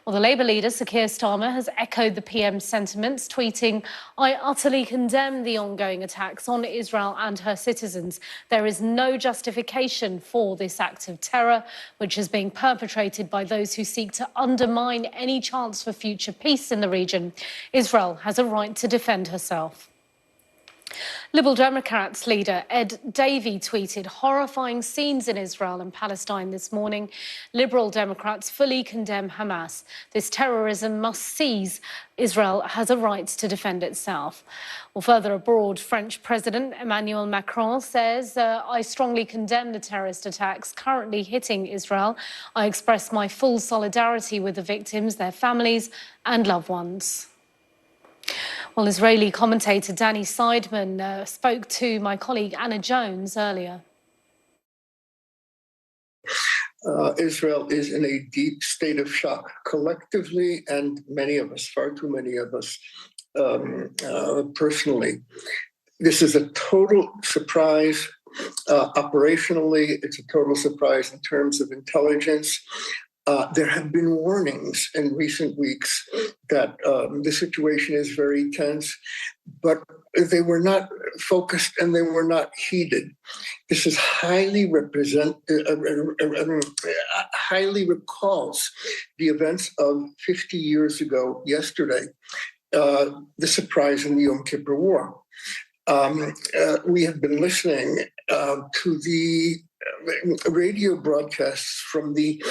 Well, the Labour leader, Sir Keir Starmer, has echoed the PM's sentiments, tweeting, "I utterly condemn the ongoing attacks on Israel and her citizens. There is no justification for this act of terror, which is being perpetrated by those who seek to undermine any chance for future peace in the region. Israel has a right to defend herself." Liberal Democrats leader Ed Davey tweeted horrifying scenes in Israel and Palestine this morning. Liberal Democrats fully condemn Hamas. This terrorism must cease. Israel has a right to defend itself. Well, further abroad, French President Emmanuel Macron says, "I strongly condemn the terrorist attacks currently hitting Israel. I express my full solidarity with the victims, their families and loved ones." Well, Israeli commentator Danny Seidman spoke to my colleague Anna Jones earlier. Israel is in a deep state of shock collectively, and many of us, far too many of us, personally. This is a total surprise. Operationally, it's a total surprise in terms of intelligence. There have been warnings in recent weeks that the situation is very tense, but they were not focused and they were not heeded. This is highly recalls the events of 50 years ago yesterday, the surprise in the Yom Kippur War. We have been listening to the radio broadcasts from the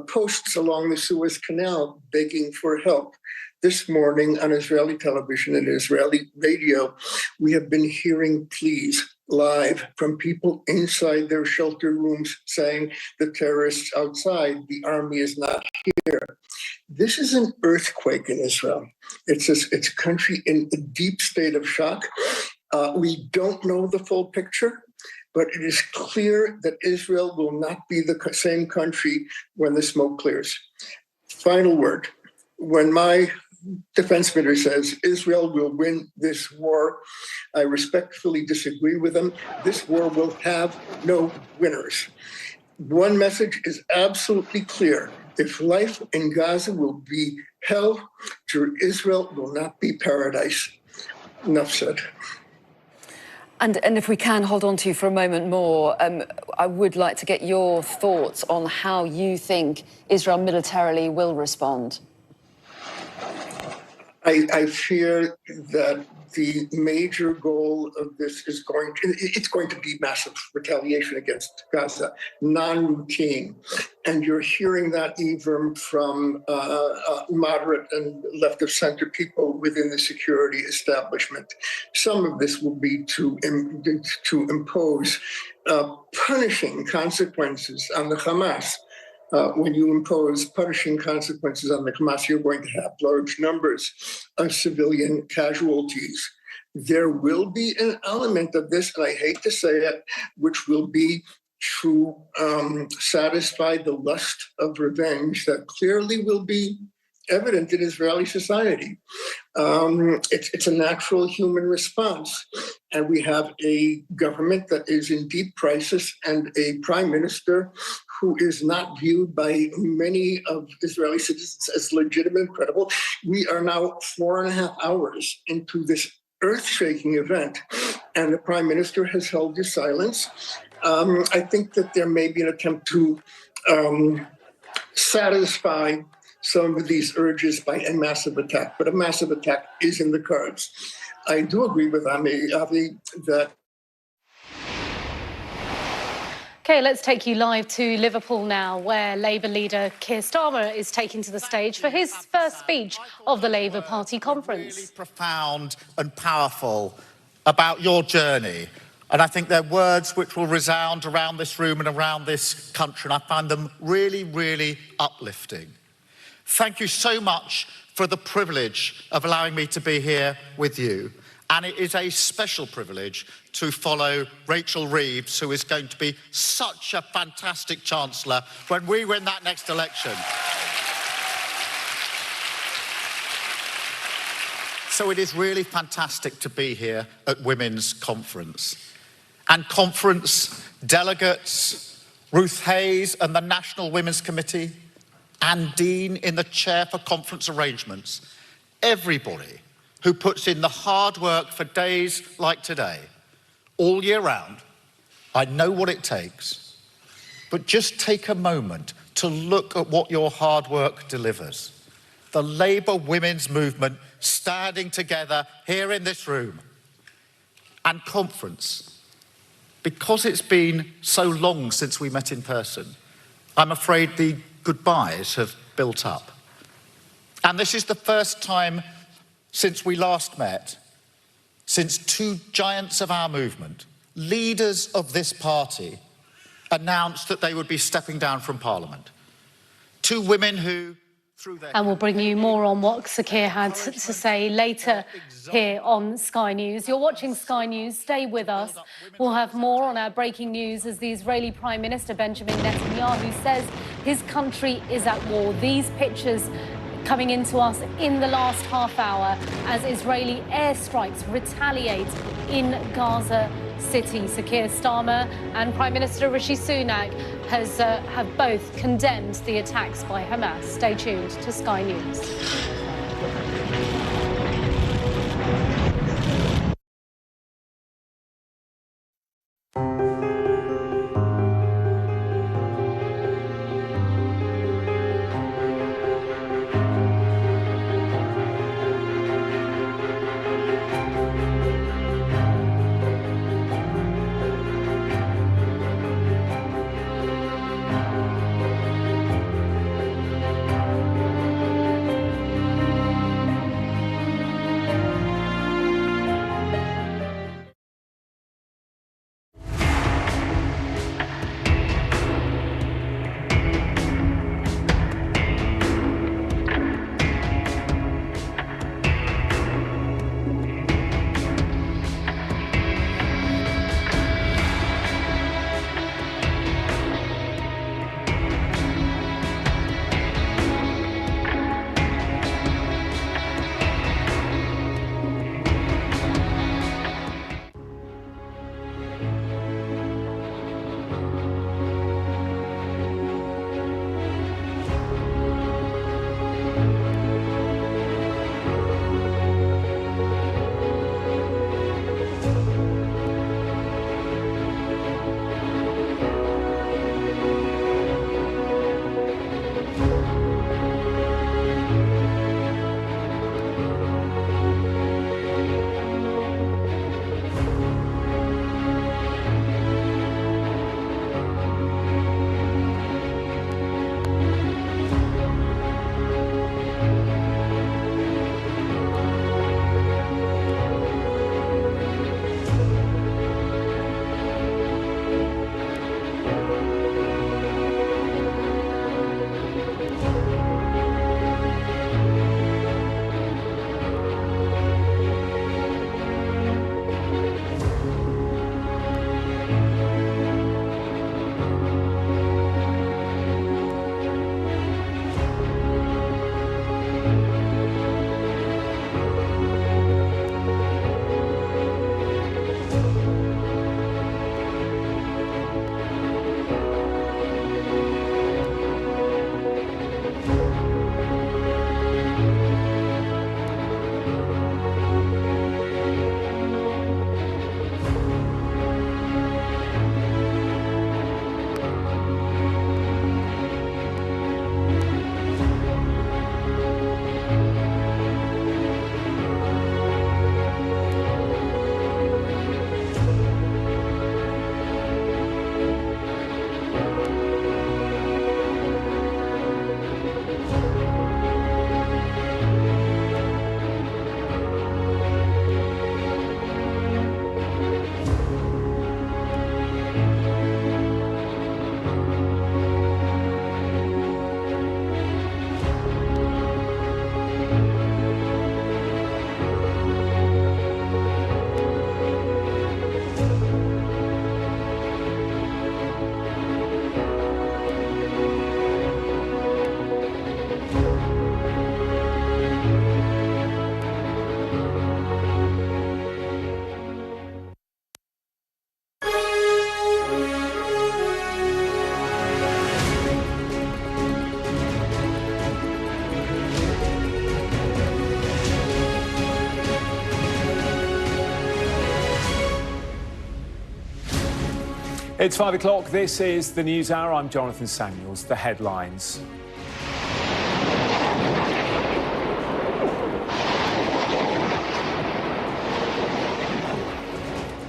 posts along the Suez Canal begging for help. This morning on Israeli television and Israeli radio, we have been hearing pleas live from people inside their shelter rooms saying the terrorists outside, the army is not here. This is an earthquake in Israel. It's a country in a deep state of shock. We don't know the full picture, but it is clear that Israel will not be the same country when the smoke clears. Final word. When my defense minister says Israel will win this war, I respectfully disagree with him. This war will have no winners. One message is absolutely clear. If life in Gaza will be hell, Israel will not be paradise. Enough said. And if we can hold on to you for a moment more, I would like to get your thoughts on how you think Israel militarily will respond. I fear that the major goal of this is going to be massive retaliation against Gaza, non-routine. And you're hearing that even from moderate and left of center people within the security establishment. Some of this will be to impose punishing consequences on the Hamas. When you impose punishing consequences on the Hamas, you're going to have large numbers of civilian casualties. There will be an element of this, and I hate to say it, which will be to satisfy the lust of revenge that clearly will be evident in Israeli society. It's a natural human response. And we have a government that is in deep crisis and a prime minister who is not viewed by many of Israeli citizens as legitimate and credible. We are now 4.5 hours into this earth-shaking event, and the prime minister has held his silence. I think that there may be an attempt to satisfy some of these urges by a massive attack, but a massive attack is in the cards. I do agree with Avi that. OK, let's take you live to Liverpool now, where Labour leader Keir Starmer is taken to the stage for his first speech of the Labour Party conference. Really profound and powerful about your journey. And I think they're words which will resound around this room and around this country. And I find them really, really uplifting. Thank you so much for the privilege of allowing me to be here with you. And it is a special privilege to follow Rachel Reeves, who is going to be such a fantastic Chancellor when we win that next election. So it is really fantastic to be here at Women's Conference. And conference delegates, Ruth Hayes and the National Women's Committee, and Dean in the chair for conference arrangements, everybody who puts in the hard work for days like today, all year round. I know what it takes, but just take a moment to look at what your hard work delivers. The Labour women's movement standing together here in this room, and conference. Because it's been so long since we met in person, I'm afraid the goodbyes have built up. And this is the first time since we last met, since two giants of our movement, leaders of this party, announced that they would be stepping down from Parliament. Two women who, through their... And we'll bring you more on what Sir Keir had to say later here on Sky News. You're watching Sky News. Stay with us. We'll have more on our breaking news as the Israeli Prime Minister Benjamin Netanyahu says his country is at war. These pictures coming into us in the last half hour as Israeli airstrikes retaliate in Gaza City. Sir Keir Starmer and Prime Minister Rishi Sunak have both condemned the attacks by Hamas. Stay tuned to Sky News. It's 5 o'clock. This is the News Hour. I'm Jonathan Samuels. The headlines.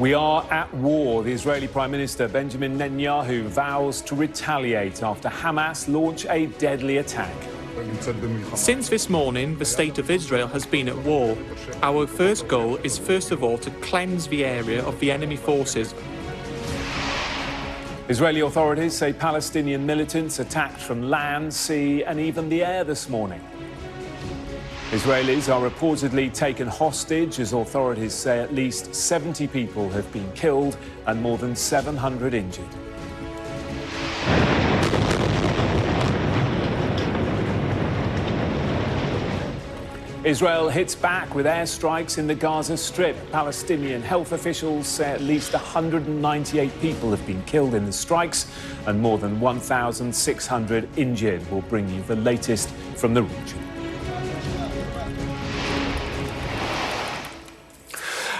We are at war. The Israeli Prime Minister Benjamin Netanyahu vows to retaliate after Hamas launch a deadly attack. Since this morning, the state of Israel has been at war. Our first goal is first of all to cleanse the area of the enemy forces. Israeli authorities say Palestinian militants attacked from land, sea and even the air this morning. Israelis are reportedly taken hostage as authorities say at least 70 people have been killed and more than 700 injured. Israel hits back with airstrikes in the Gaza Strip. Palestinian health officials say at least 198 people have been killed in the strikes and more than 1,600 injured. We'll bring you the latest from the region.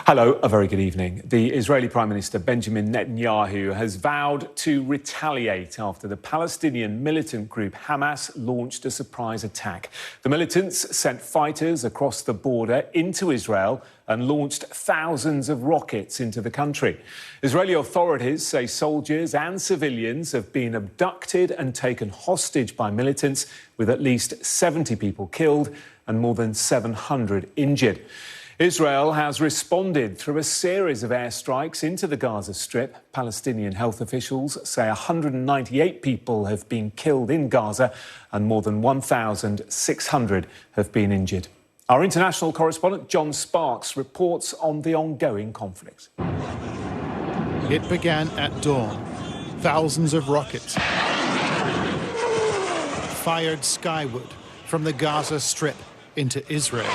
Hello, a very good evening. The Israeli Prime Minister Benjamin Netanyahu has vowed to retaliate after the Palestinian militant group Hamas launched a surprise attack. The militants sent fighters across the border into Israel and launched thousands of rockets into the country. Israeli authorities say soldiers and civilians have been abducted and taken hostage by militants, with at least 70 people killed and more than 700 injured. Israel has responded through a series of airstrikes into the Gaza Strip. Palestinian health officials say 198 people have been killed in Gaza and more than 1,600 have been injured. Our international correspondent John Sparks reports on the ongoing conflict. It began at dawn. Thousands of rockets fired skyward from the Gaza Strip into Israel.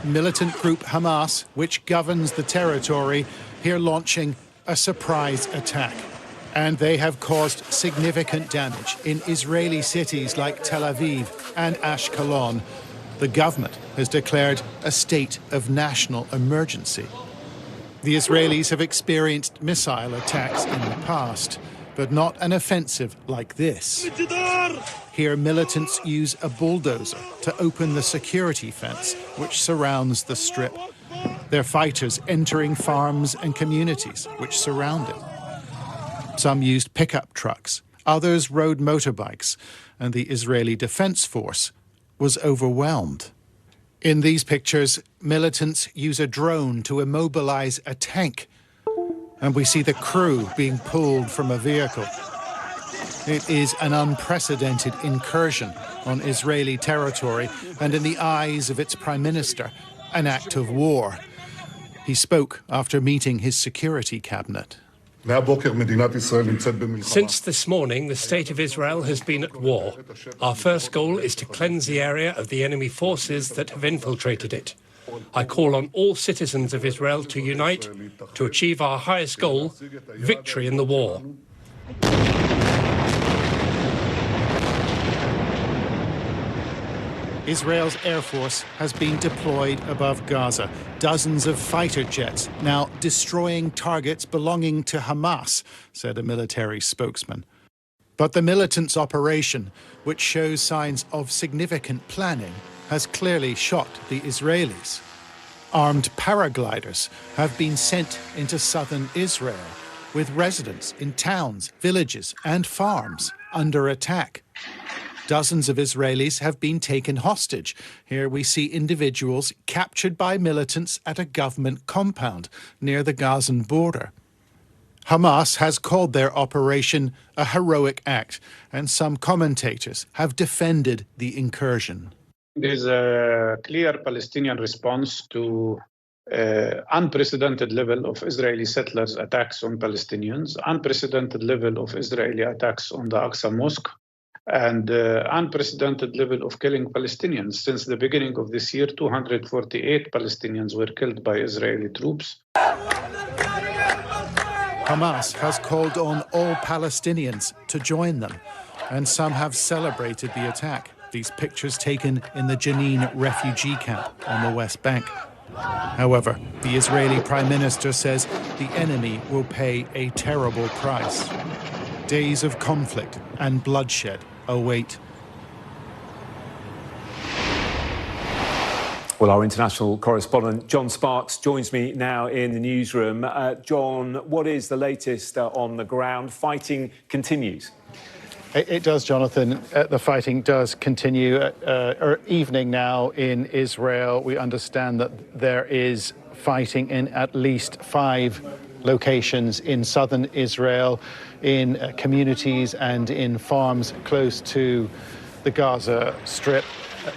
Militant group Hamas, which governs the territory, here launching a surprise attack. And they have caused significant damage in Israeli cities like Tel Aviv and Ashkelon. The government has declared a state of national emergency. The Israelis have experienced missile attacks in the past, but not an offensive like this. Here, militants use a bulldozer to open the security fence which surrounds the strip. Their fighters entering farms and communities which surround it. Some used pickup trucks, others rode motorbikes, and the Israeli Defense Force was overwhelmed. In these pictures, militants use a drone to immobilize a tank, and we see the crew being pulled from a vehicle. It is an unprecedented incursion on Israeli territory and, in the eyes of its prime minister, an act of war. He spoke after meeting his security cabinet. Since this morning, the state of Israel has been at war. Our first goal is to cleanse the area of the enemy forces that have infiltrated it. I call on all citizens of Israel to unite to achieve our highest goal, victory in the war. Israel's Air Force has been deployed above Gaza. Dozens of fighter jets now destroying targets belonging to Hamas, said a military spokesman. But the militants' operation, which shows signs of significant planning, has clearly shocked the Israelis. Armed paragliders have been sent into southern Israel, with residents in towns, villages and farms under attack. Dozens of Israelis have been taken hostage. Here we see individuals captured by militants at a government compound near the Gazan border. Hamas has called their operation a heroic act, and some commentators have defended the incursion. There is a clear Palestinian response to unprecedented level of Israeli settlers' attacks on Palestinians, unprecedented level of Israeli attacks on the Aqsa Mosque, and unprecedented level of killing Palestinians. Since the beginning of this year, 248 Palestinians were killed by Israeli troops. Hamas has called on all Palestinians to join them, and some have celebrated the attack. These pictures taken in the Jenin refugee camp on the West Bank. However, the Israeli Prime Minister says the enemy will pay a terrible price. Days of conflict and bloodshed await. Well, our international correspondent John Sparks joins me now in the newsroom. John, what is the latest on the ground? Fighting continues. It does, Jonathan. The fighting does continue. Evening now in Israel. We understand that there is fighting in at least 5 locations in southern Israel, in communities and in farms close to the Gaza Strip.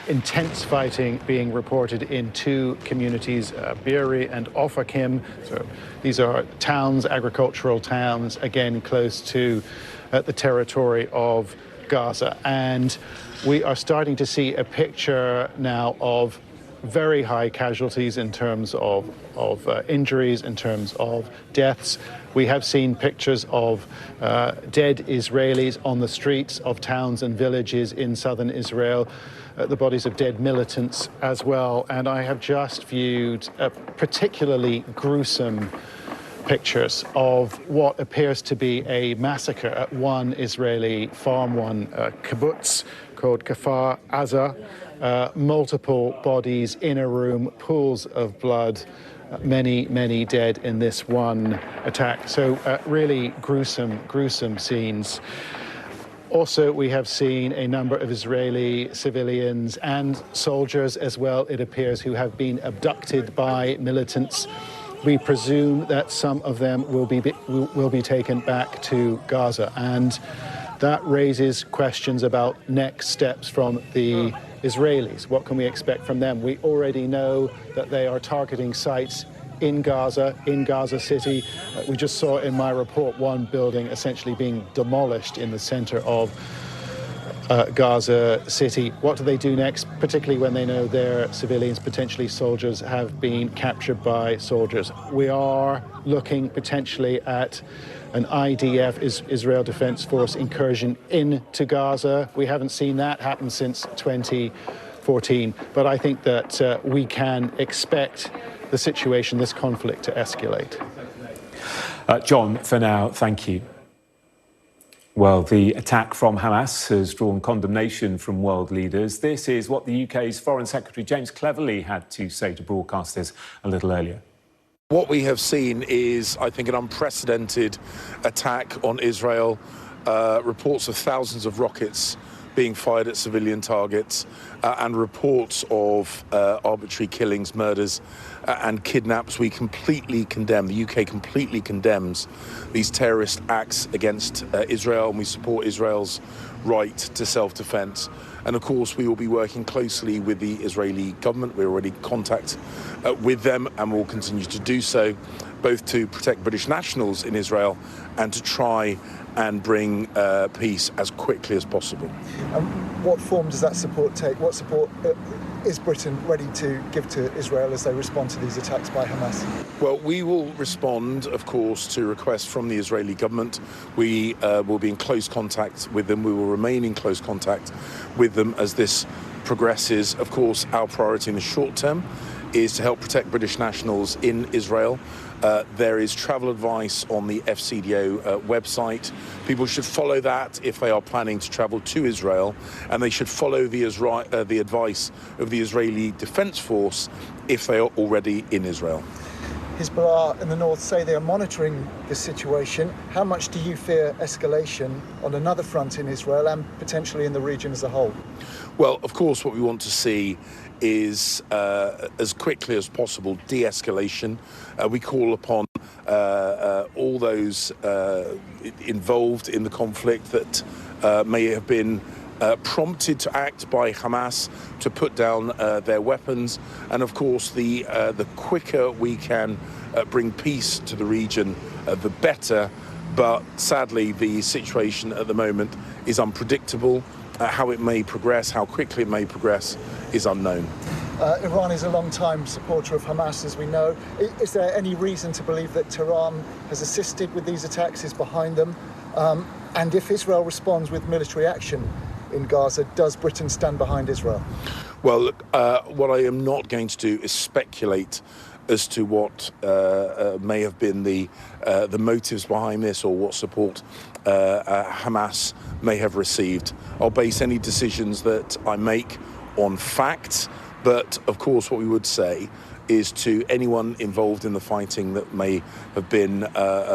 Intense fighting being reported in 2 communities, Be'eri and Ofakim. So these are towns, agricultural towns, again close to the territory of Gaza. And we are starting to see a picture now of very high casualties in terms of injuries, in terms of deaths. We have seen pictures of dead Israelis on the streets of towns and villages in southern Israel, the bodies of dead militants as well. And I have just viewed particularly gruesome pictures of what appears to be a massacre at one Israeli farm, one kibbutz called Kfar Aza. Multiple bodies in a room, pools of blood, many dead in this one attack. So really gruesome scenes. Also, we have seen a number of Israeli civilians and soldiers as well, it appears, who have been abducted by militants. We presume that some of them will be taken back to Gaza, and that raises questions about next steps from the Israelis. What can we expect from them? We already know that they are targeting sites in Gaza City. We just saw in my report one building essentially being demolished in the center of Gaza City. What do they do next, particularly when they know their civilians, potentially soldiers, have been captured by soldiers? We are looking potentially at an IDF, Israel Defense Force, incursion into Gaza. We haven't seen that happen since 2014, but I think that we can expect the situation, this conflict, to escalate. John, for now, thank you. Well, the attack from Hamas has drawn condemnation from world leaders. This is what the UK's Foreign Secretary James Cleverly had to say to broadcasters a little earlier. What we have seen is, I think, an unprecedented attack on Israel. Reports of thousands of rockets being fired at civilian targets and reports of arbitrary killings, murders and kidnaps. We completely condemn, the UK completely condemns these terrorist acts against Israel, and we support Israel's right to self-defense. And of course, we will be working closely with the Israeli government. We're already in contact with them and will continue to do so, both to protect British nationals in Israel and to try and bring peace as quickly as possible. What form does that support take? What support is Britain ready to give to Israel as they respond to these attacks by Hamas? Well, we will respond, of course, to requests from the Israeli government. We will be in close contact with them. We will remain in close contact with them as this progresses. Of course, our priority in the short term is to help protect British nationals in Israel. There is travel advice on the FCDO website. People should follow that if they are planning to travel to Israel, and they should follow the advice of the Israeli Defense Force if they are already in Israel. Hezbollah in the north say they are monitoring this situation. How much do you fear escalation on another front in Israel and potentially in the region as a whole? Well, of course, what we want to see is, as quickly as possible, de-escalation. We call upon all those involved in the conflict that may have been prompted to act by Hamas to put down their weapons. And of course, the quicker we can bring peace to the region, the better. But sadly, the situation at the moment is unpredictable. How it may progress, how quickly it may progress, is unknown. Iran is a long-time supporter of Hamas, as we know. Is there any reason to believe that Tehran has assisted with these attacks, is behind them? And if Israel responds with military action in Gaza, does Britain stand behind Israel? Well, look, what I am not going to do is speculate as to what may have been the motives behind this or what support Hamas may have received. I'll base any decisions that I make on facts, but of course what we would say is to anyone involved in the fighting that may have been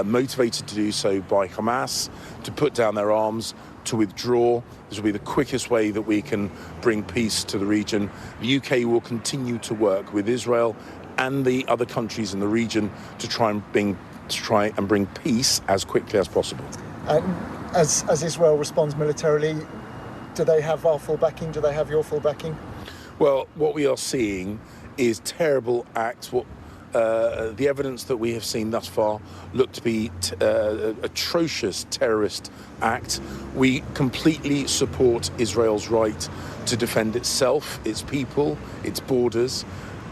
motivated to do so by Hamas, to put down their arms, to withdraw. This will be the quickest way that we can bring peace to the region. The UK will continue to work with Israel and the other countries in the region to try and bring peace as quickly as possible. As Israel responds militarily, do they have our full backing? Do they have your full backing? Well, what we are seeing is terrible acts, what the evidence that we have seen thus far look to be atrocious terrorist act. We completely support Israel's right to defend itself, its people, its borders,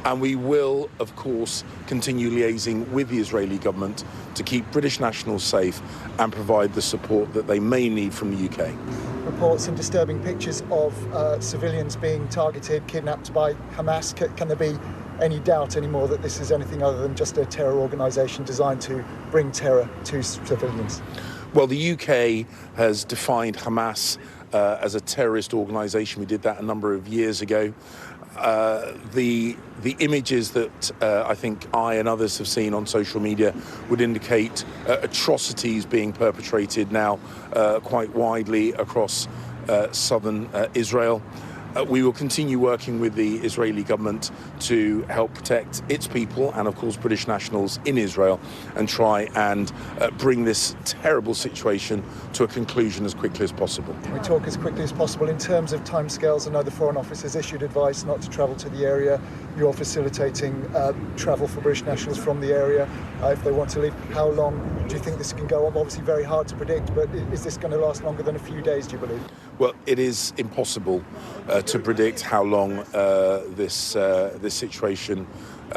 and we will, of course, continue liaising with the Israeli government to keep British nationals safe and provide the support that they may need from the UK. Reports and disturbing pictures of civilians being targeted, kidnapped by Hamas. Can there be any doubt anymore that this is anything other than just a terror organisation designed to bring terror to civilians? Well, the UK has defined Hamas as a terrorist organisation. We did that a number of years ago. The images that I think I and others have seen on social media would indicate atrocities being perpetrated now quite widely across southern Israel. We will continue working with the Israeli government to help protect its people and, of course, British nationals in Israel and try and bring this terrible situation to a conclusion as quickly as possible. We talk as quickly as possible. In terms of timescales, I know the Foreign Office has issued advice not to travel to the area. You're facilitating travel for British nationals from the area if they want to leave. How long do you think this can go on? Obviously very hard to predict, but is this going to last longer than a few days, do you believe? Well, it is impossible to predict how long this situation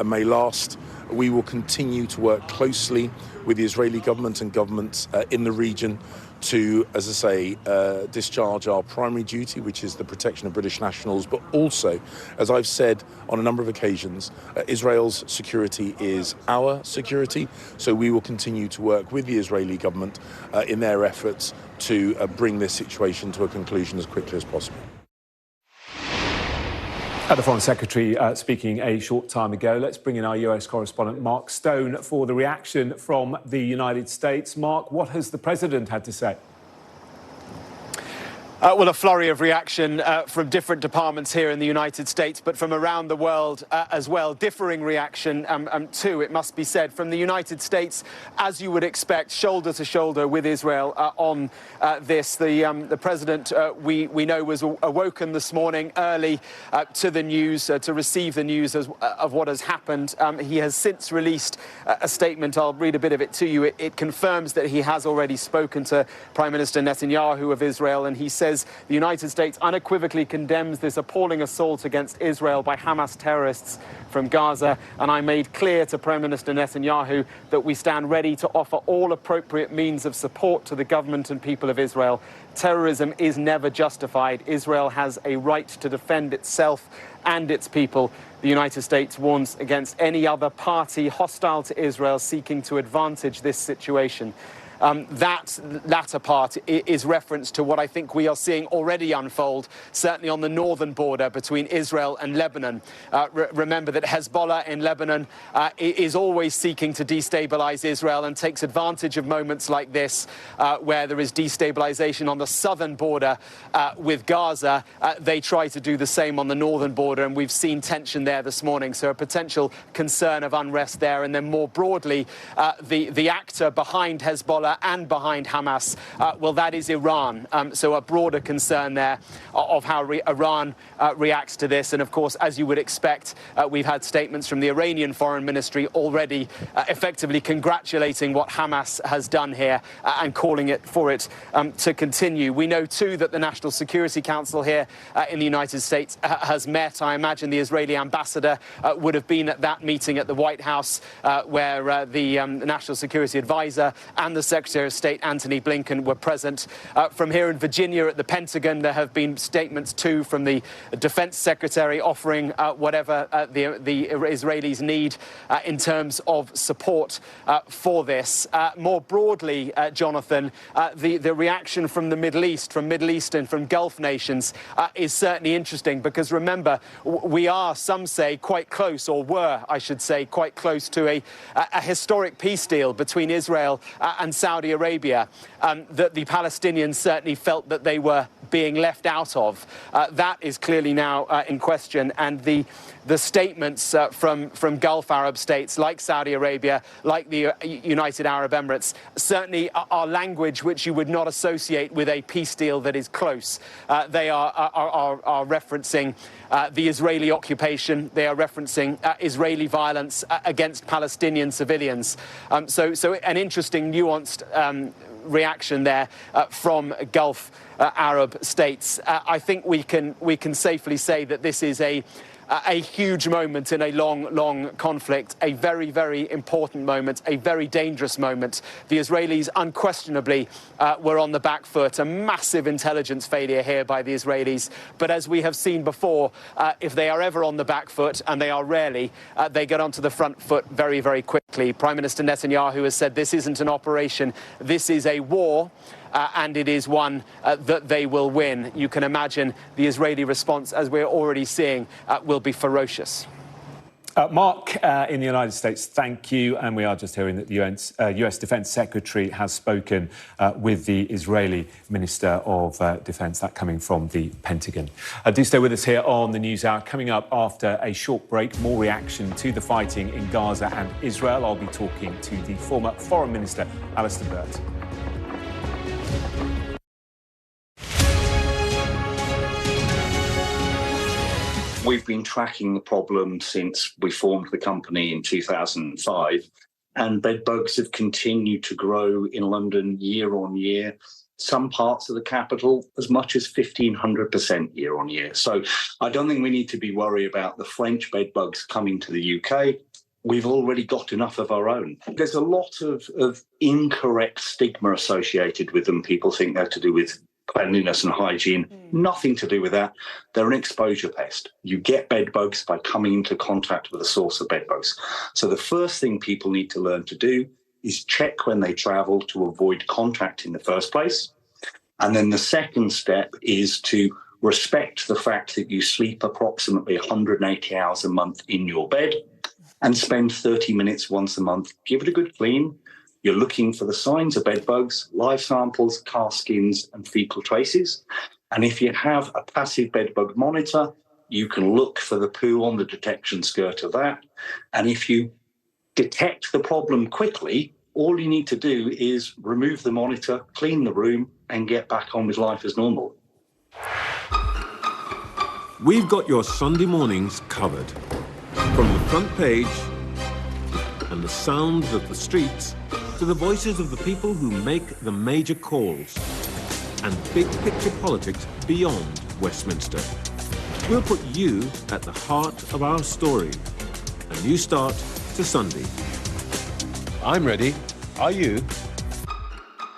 may last. We will continue to work closely with the Israeli government and governments in the region to, as I say, discharge our primary duty, which is the protection of British nationals, but also, as I've said on a number of occasions, Israel's security is our security, so we will continue to work with the Israeli government in their efforts to bring this situation to a conclusion as quickly as possible. The Foreign Secretary speaking a short time ago. Let's bring in our US correspondent, Mark Stone, for the reaction from the United States. Mark, what has the President had to say? Well, a flurry of reaction from different departments here in the United States, but from around the world as well. Differing reaction too, it must be said. From the United States, as you would expect, shoulder to shoulder with Israel on this. The President, we know, was awoken this morning early to the news, to receive the news of what has happened. He has since released a statement. I'll read a bit of it to you. It confirms that he has already spoken to Prime Minister Netanyahu of Israel, and he says the United States unequivocally condemns this appalling assault against Israel by Hamas terrorists from Gaza, and I made clear to Prime Minister Netanyahu that we stand ready to offer all appropriate means of support to the government and people of Israel. Terrorism is never justified. Israel has a right to defend itself and its people. The United States warns against any other party hostile to Israel seeking to advantage this situation. That latter part is reference to what I think we are seeing already unfold, certainly on the northern border between Israel and Lebanon. Remember that Hezbollah in Lebanon is always seeking to destabilize Israel and takes advantage of moments like this where there is destabilization on the southern border with Gaza. They try to do the same on the northern border, and we've seen tension there this morning. So a potential concern of unrest there. And then more broadly, the actor behind Hezbollah and behind Hamas, well, that is Iran. So a broader concern there of how Iran reacts to this. And of course, as you would expect, we've had statements from the Iranian Foreign Ministry already effectively congratulating what Hamas has done here and calling it for it to continue. We know too that the National Security Council here in the United States has met. I imagine the Israeli ambassador would have been at that meeting at the White House where the National Security Advisor and the Secretary of State Antony Blinken were present. From here in Virginia at the Pentagon, there have been statements too from the Defense Secretary offering whatever the Israelis need in terms of support for this. More broadly, Jonathan, the reaction from the Middle East, from Gulf nations is certainly interesting because remember, we are, some say, quite close, or were, I should say, quite close to a historic peace deal between Israel and Saudi Arabia that the Palestinians certainly felt that they were being left out of. That is clearly now in question, and the statements from Gulf Arab states like Saudi Arabia, like the United Arab Emirates, certainly are language which you would not associate with a peace deal that is close. They are referencing the Israeli occupation. They are referencing Israeli violence against Palestinian civilians. So an interesting, nuanced reaction there from Gulf Arab states. I think we can safely say that this is a huge moment in a long conflict, a very, very important moment, a very dangerous moment. The Israelis unquestionably were on the back foot. A massive intelligence failure here by the Israelis. But as we have seen before, if they are ever on the back foot, and they are rarely, they get onto the front foot very, very quickly. Prime Minister Netanyahu has said this isn't an operation, this is a war. And it is one that they will win. You can imagine the Israeli response, as we're already seeing, will be ferocious. Mark, in the United States, thank you. And we are just hearing that the US Defense Secretary has spoken with the Israeli Minister of Defense, that coming from the Pentagon. Do stay with us here on the News Hour. Coming up after a short break, more reaction to the fighting in Gaza and Israel. I'll be talking to the former Foreign Minister, Alistair Burt. We've been tracking the problem since we formed the company in 2005, and bedbugs have continued to grow in London year on year. Some parts of the capital as much as 1,500% year on year. So I don't think we need to be worried about the French bedbugs coming to the UK. We've already got enough of our own. There's a lot of incorrect stigma associated with them. People think they're to do with cleanliness and hygiene. Nothing to do with that. They're an exposure pest. You get bedbugs by coming into contact with a source of bedbugs. So the first thing people need to learn to do is check when they travel to avoid contact in the first place. And then the second step is to respect the fact that you sleep approximately 180 hours a month in your bed and spend 30 minutes once a month. Give it a good clean. You're looking for the signs of bedbugs, live samples, car skins, and fecal traces. And if you have a passive bedbug monitor, you can look for the poo on the detection skirt of that. And if you detect the problem quickly, all you need to do is remove the monitor, clean the room, and get back on with life as normal. We've got your Sunday mornings covered. From the front page and the sounds of the streets to the voices of the people who make the major calls and big picture politics beyond Westminster. We'll put you at the heart of our story. A new start to Sunday. I'm ready. Are you?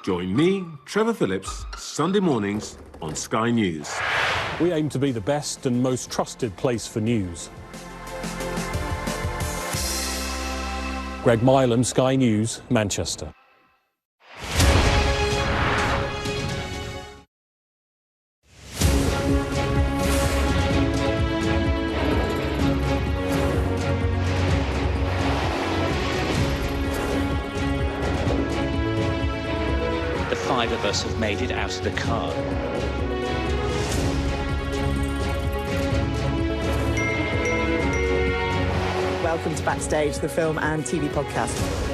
Join me, Trevor Phillips, Sunday mornings on Sky News. We aim to be the best and most trusted place for news. Greg Milam, Sky News, Manchester. The five of us have made it out of the car. Welcome to Backstage, the film and TV podcast.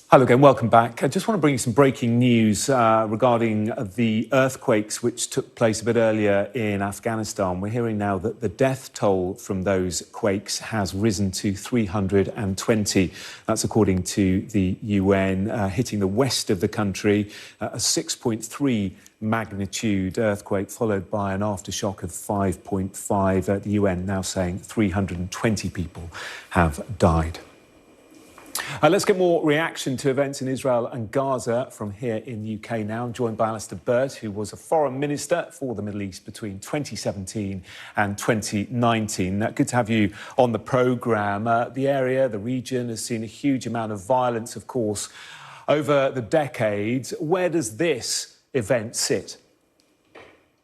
Hello again, welcome back. I just want to bring you some breaking news regarding the earthquakes which took place a bit earlier in Afghanistan. We're hearing now that the death toll from those quakes has risen to 320. That's according to the UN, hitting the west of the country, a 6.3 magnitude earthquake followed by an aftershock of 5.5. The UN now saying 320 people have died. Let's get more reaction to events in Israel and Gaza from here in the UK now. I'm joined by Alistair Burt, who was a foreign minister for the Middle East between 2017 and 2019. Good to have you on the programme. The area, the region, has seen a huge amount of violence, of course, over the decades. Where does this event sit?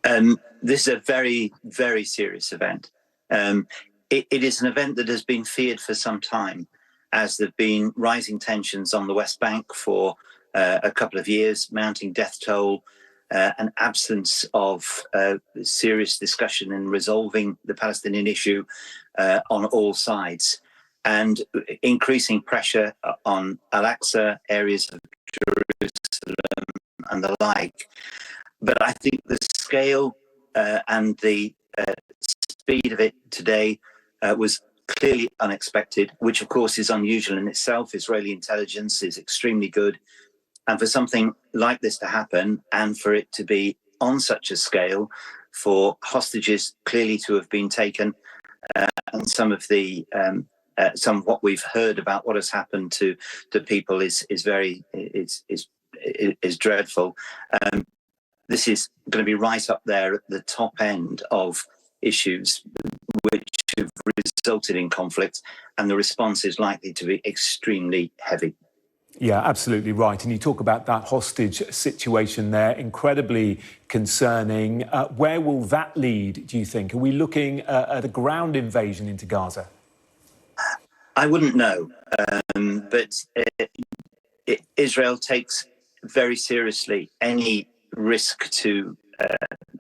This is a very, very serious event. It is an event that has been feared for some time, as there have been rising tensions on the West Bank for a couple of years, mounting death toll, an absence of serious discussion in resolving the Palestinian issue on all sides, and increasing pressure on Al-Aqsa, areas of Jerusalem and the like. But I think the scale and the speed of it today was clearly unexpected, which of course is unusual in itself. Israeli intelligence is extremely good. And for something like this to happen, and for it to be on such a scale, for hostages clearly to have been taken, and some of what we've heard about what has happened to people is dreadful. This is going to be right up there at the top end of issues which have resulted in conflict, and the response is likely to be extremely heavy. Yeah, absolutely right. And you talk about that hostage situation there, incredibly concerning. Where will that lead, do you think? Are we looking at a ground invasion into Gaza? I wouldn't know, but Israel takes very seriously any risk to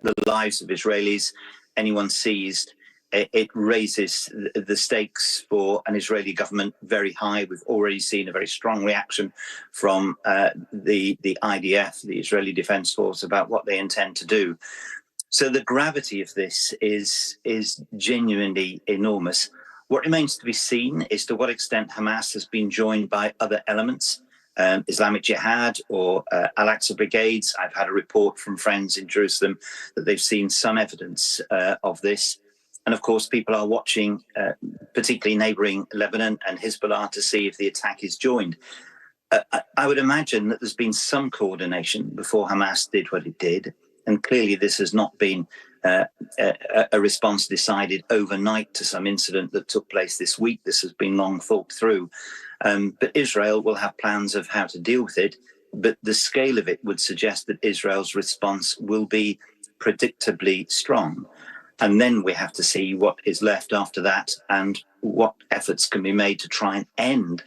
the lives of Israelis, anyone seized. It raises the stakes for an Israeli government very high. We've already seen a very strong reaction from the IDF, the Israeli Defense Force, about what they intend to do. So the gravity of this is genuinely enormous. What remains to be seen is to what extent Hamas has been joined by other elements, Islamic Jihad or Al-Aqsa brigades. I've had a report from friends in Jerusalem that they've seen some evidence of this. And of course, people are watching, particularly neighbouring Lebanon and Hezbollah, to see if the attack is joined. I would imagine that there's been some coordination before Hamas did what it did. And clearly this has not been a response decided overnight to some incident that took place this week. This has been long thought through. But Israel will have plans of how to deal with it. But the scale of it would suggest that Israel's response will be predictably strong. And then we have to see what is left after that and what efforts can be made to try and end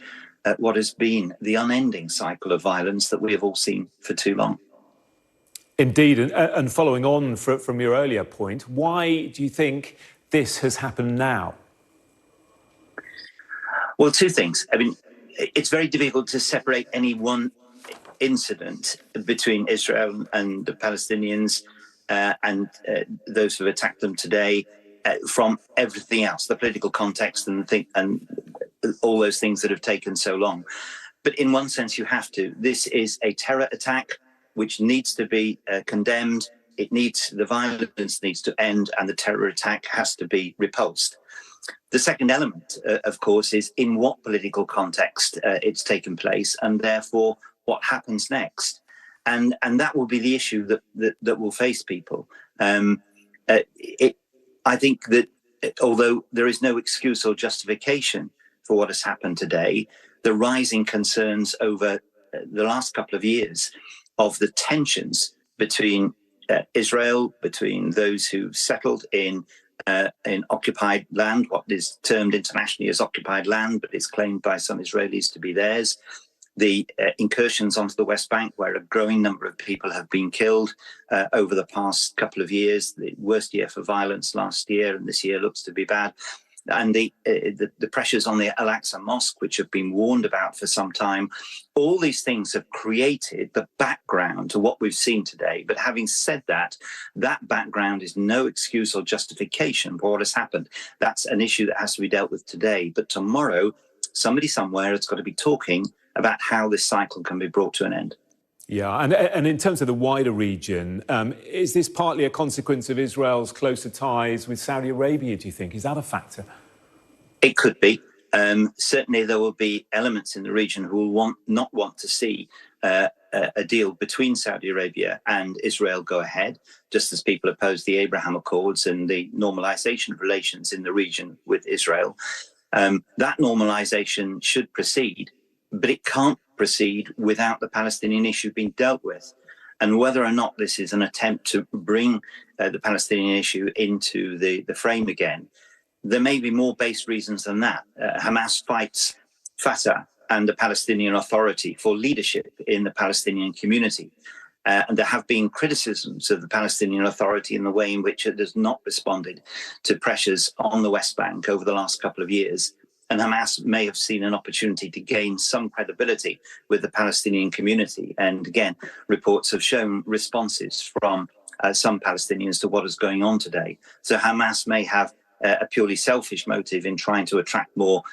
what has been the unending cycle of violence that we have all seen for too long. Indeed. And following on from your earlier point, why do you think this has happened now? Well, two things. I mean, it's very difficult to separate any one incident between Israel and the Palestinians and those who have attacked them today from everything else, the political context and all those things that have taken so long. But in one sense, you have to. This is a terror attack which needs to be condemned. The violence needs to end, and the terror attack has to be repulsed. The second element, of course, is in what political context it's taken place, and therefore what happens next. And that will be the issue that will face people. I think that although there is no excuse or justification for what has happened today, the rising concerns over the last couple of years of the tensions between Israel, between those who've settled in occupied land, what is termed internationally as occupied land, but is claimed by some Israelis to be theirs, the incursions onto the West Bank, where a growing number of people have been killed over the past couple of years, the worst year for violence last year, and this year looks to be bad. and the pressures on the Al-Aqsa Mosque, which have been warned about for some time, all these things have created the background to what we've seen today. But having said that, that background is no excuse or justification for what has happened. That's an issue that has to be dealt with today. But tomorrow, somebody somewhere has got to be talking about how this cycle can be brought to an end. Yeah, and in terms of the wider region, is this partly a consequence of Israel's closer ties with Saudi Arabia, do you think? Is that a factor? It could be. Certainly there will be elements in the region who will not want to see a deal between Saudi Arabia and Israel go ahead, just as people oppose the Abraham Accords and the normalization of relations in the region with Israel. That normalization should proceed, but it can't proceed without the Palestinian issue being dealt with. And whether or not this is an attempt to bring the Palestinian issue into the frame again, there may be more base reasons than that. Hamas fights Fatah and the Palestinian Authority for leadership in the Palestinian community. And there have been criticisms of the Palestinian Authority in the way in which it has not responded to pressures on the West Bank over the last couple of years. And Hamas may have seen an opportunity to gain some credibility with the Palestinian community. And again, reports have shown responses from some Palestinians to what is going on today. So Hamas may have a purely selfish motive in trying to attract more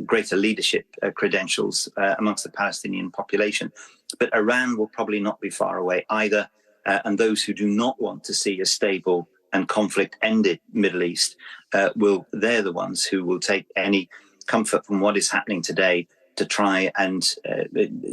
greater leadership credentials amongst the Palestinian population. But Iran will probably not be far away either. And those who do not want to see a stable and conflict-ended Middle East, they're the ones who will take any comfort from what is happening today to try and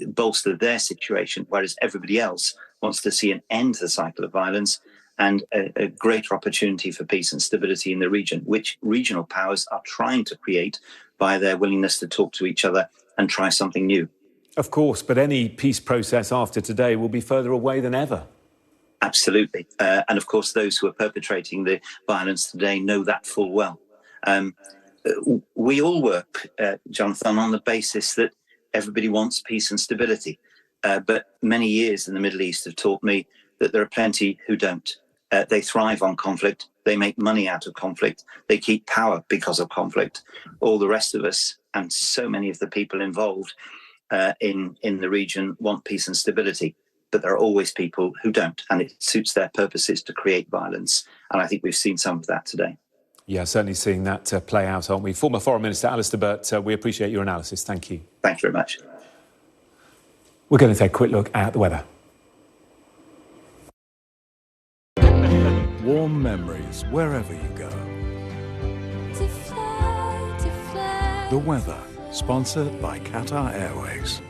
bolster their situation, whereas everybody else wants to see an end to the cycle of violence and a greater opportunity for peace and stability in the region, which regional powers are trying to create by their willingness to talk to each other and try something new. Of course, but any peace process after today will be further away than ever. Absolutely. And of course, those who are perpetrating the violence today know that full well. We all work, Jonathan, on the basis that everybody wants peace and stability. But many years in the Middle East have taught me that there are plenty who don't. They thrive on conflict. They make money out of conflict. They keep power because of conflict. All the rest of us, and so many of the people involved in the region, want peace and stability. But there are always people who don't, and it suits their purposes to create violence. And I think we've seen some of that today. Yeah, certainly seeing that play out, aren't we? Former Foreign Minister Alistair Burt, we appreciate your analysis. Thank you. Thank you very much. We're going to take a quick look at the weather. Warm memories wherever you go. The weather, sponsored by Qatar Airways.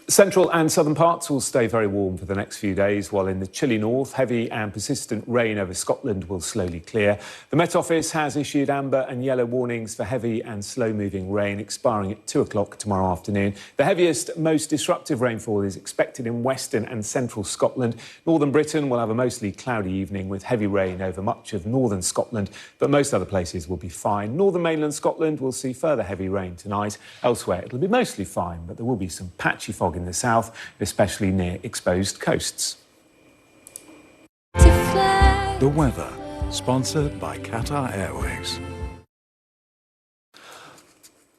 Central and southern parts will stay very warm for the next few days, while in the chilly north, heavy and persistent rain over Scotland will slowly clear. The Met Office has issued amber and yellow warnings for heavy and slow-moving rain, expiring at 2 o'clock tomorrow afternoon. The heaviest, most disruptive rainfall is expected in western and central Scotland. Northern Britain will have a mostly cloudy evening with heavy rain over much of northern Scotland, but most other places will be fine. Northern mainland Scotland will see further heavy rain tonight. Elsewhere, it'll be mostly fine, but there will be some patchy fog in the south, especially near exposed coasts. The weather, sponsored by Qatar Airways.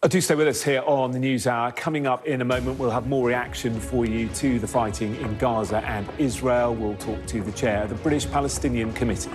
Do stay with us here on the News Hour. Coming up in a moment, we'll have more reaction for you to the fighting in Gaza and Israel. We'll talk to the chair of the British Palestinian Committee.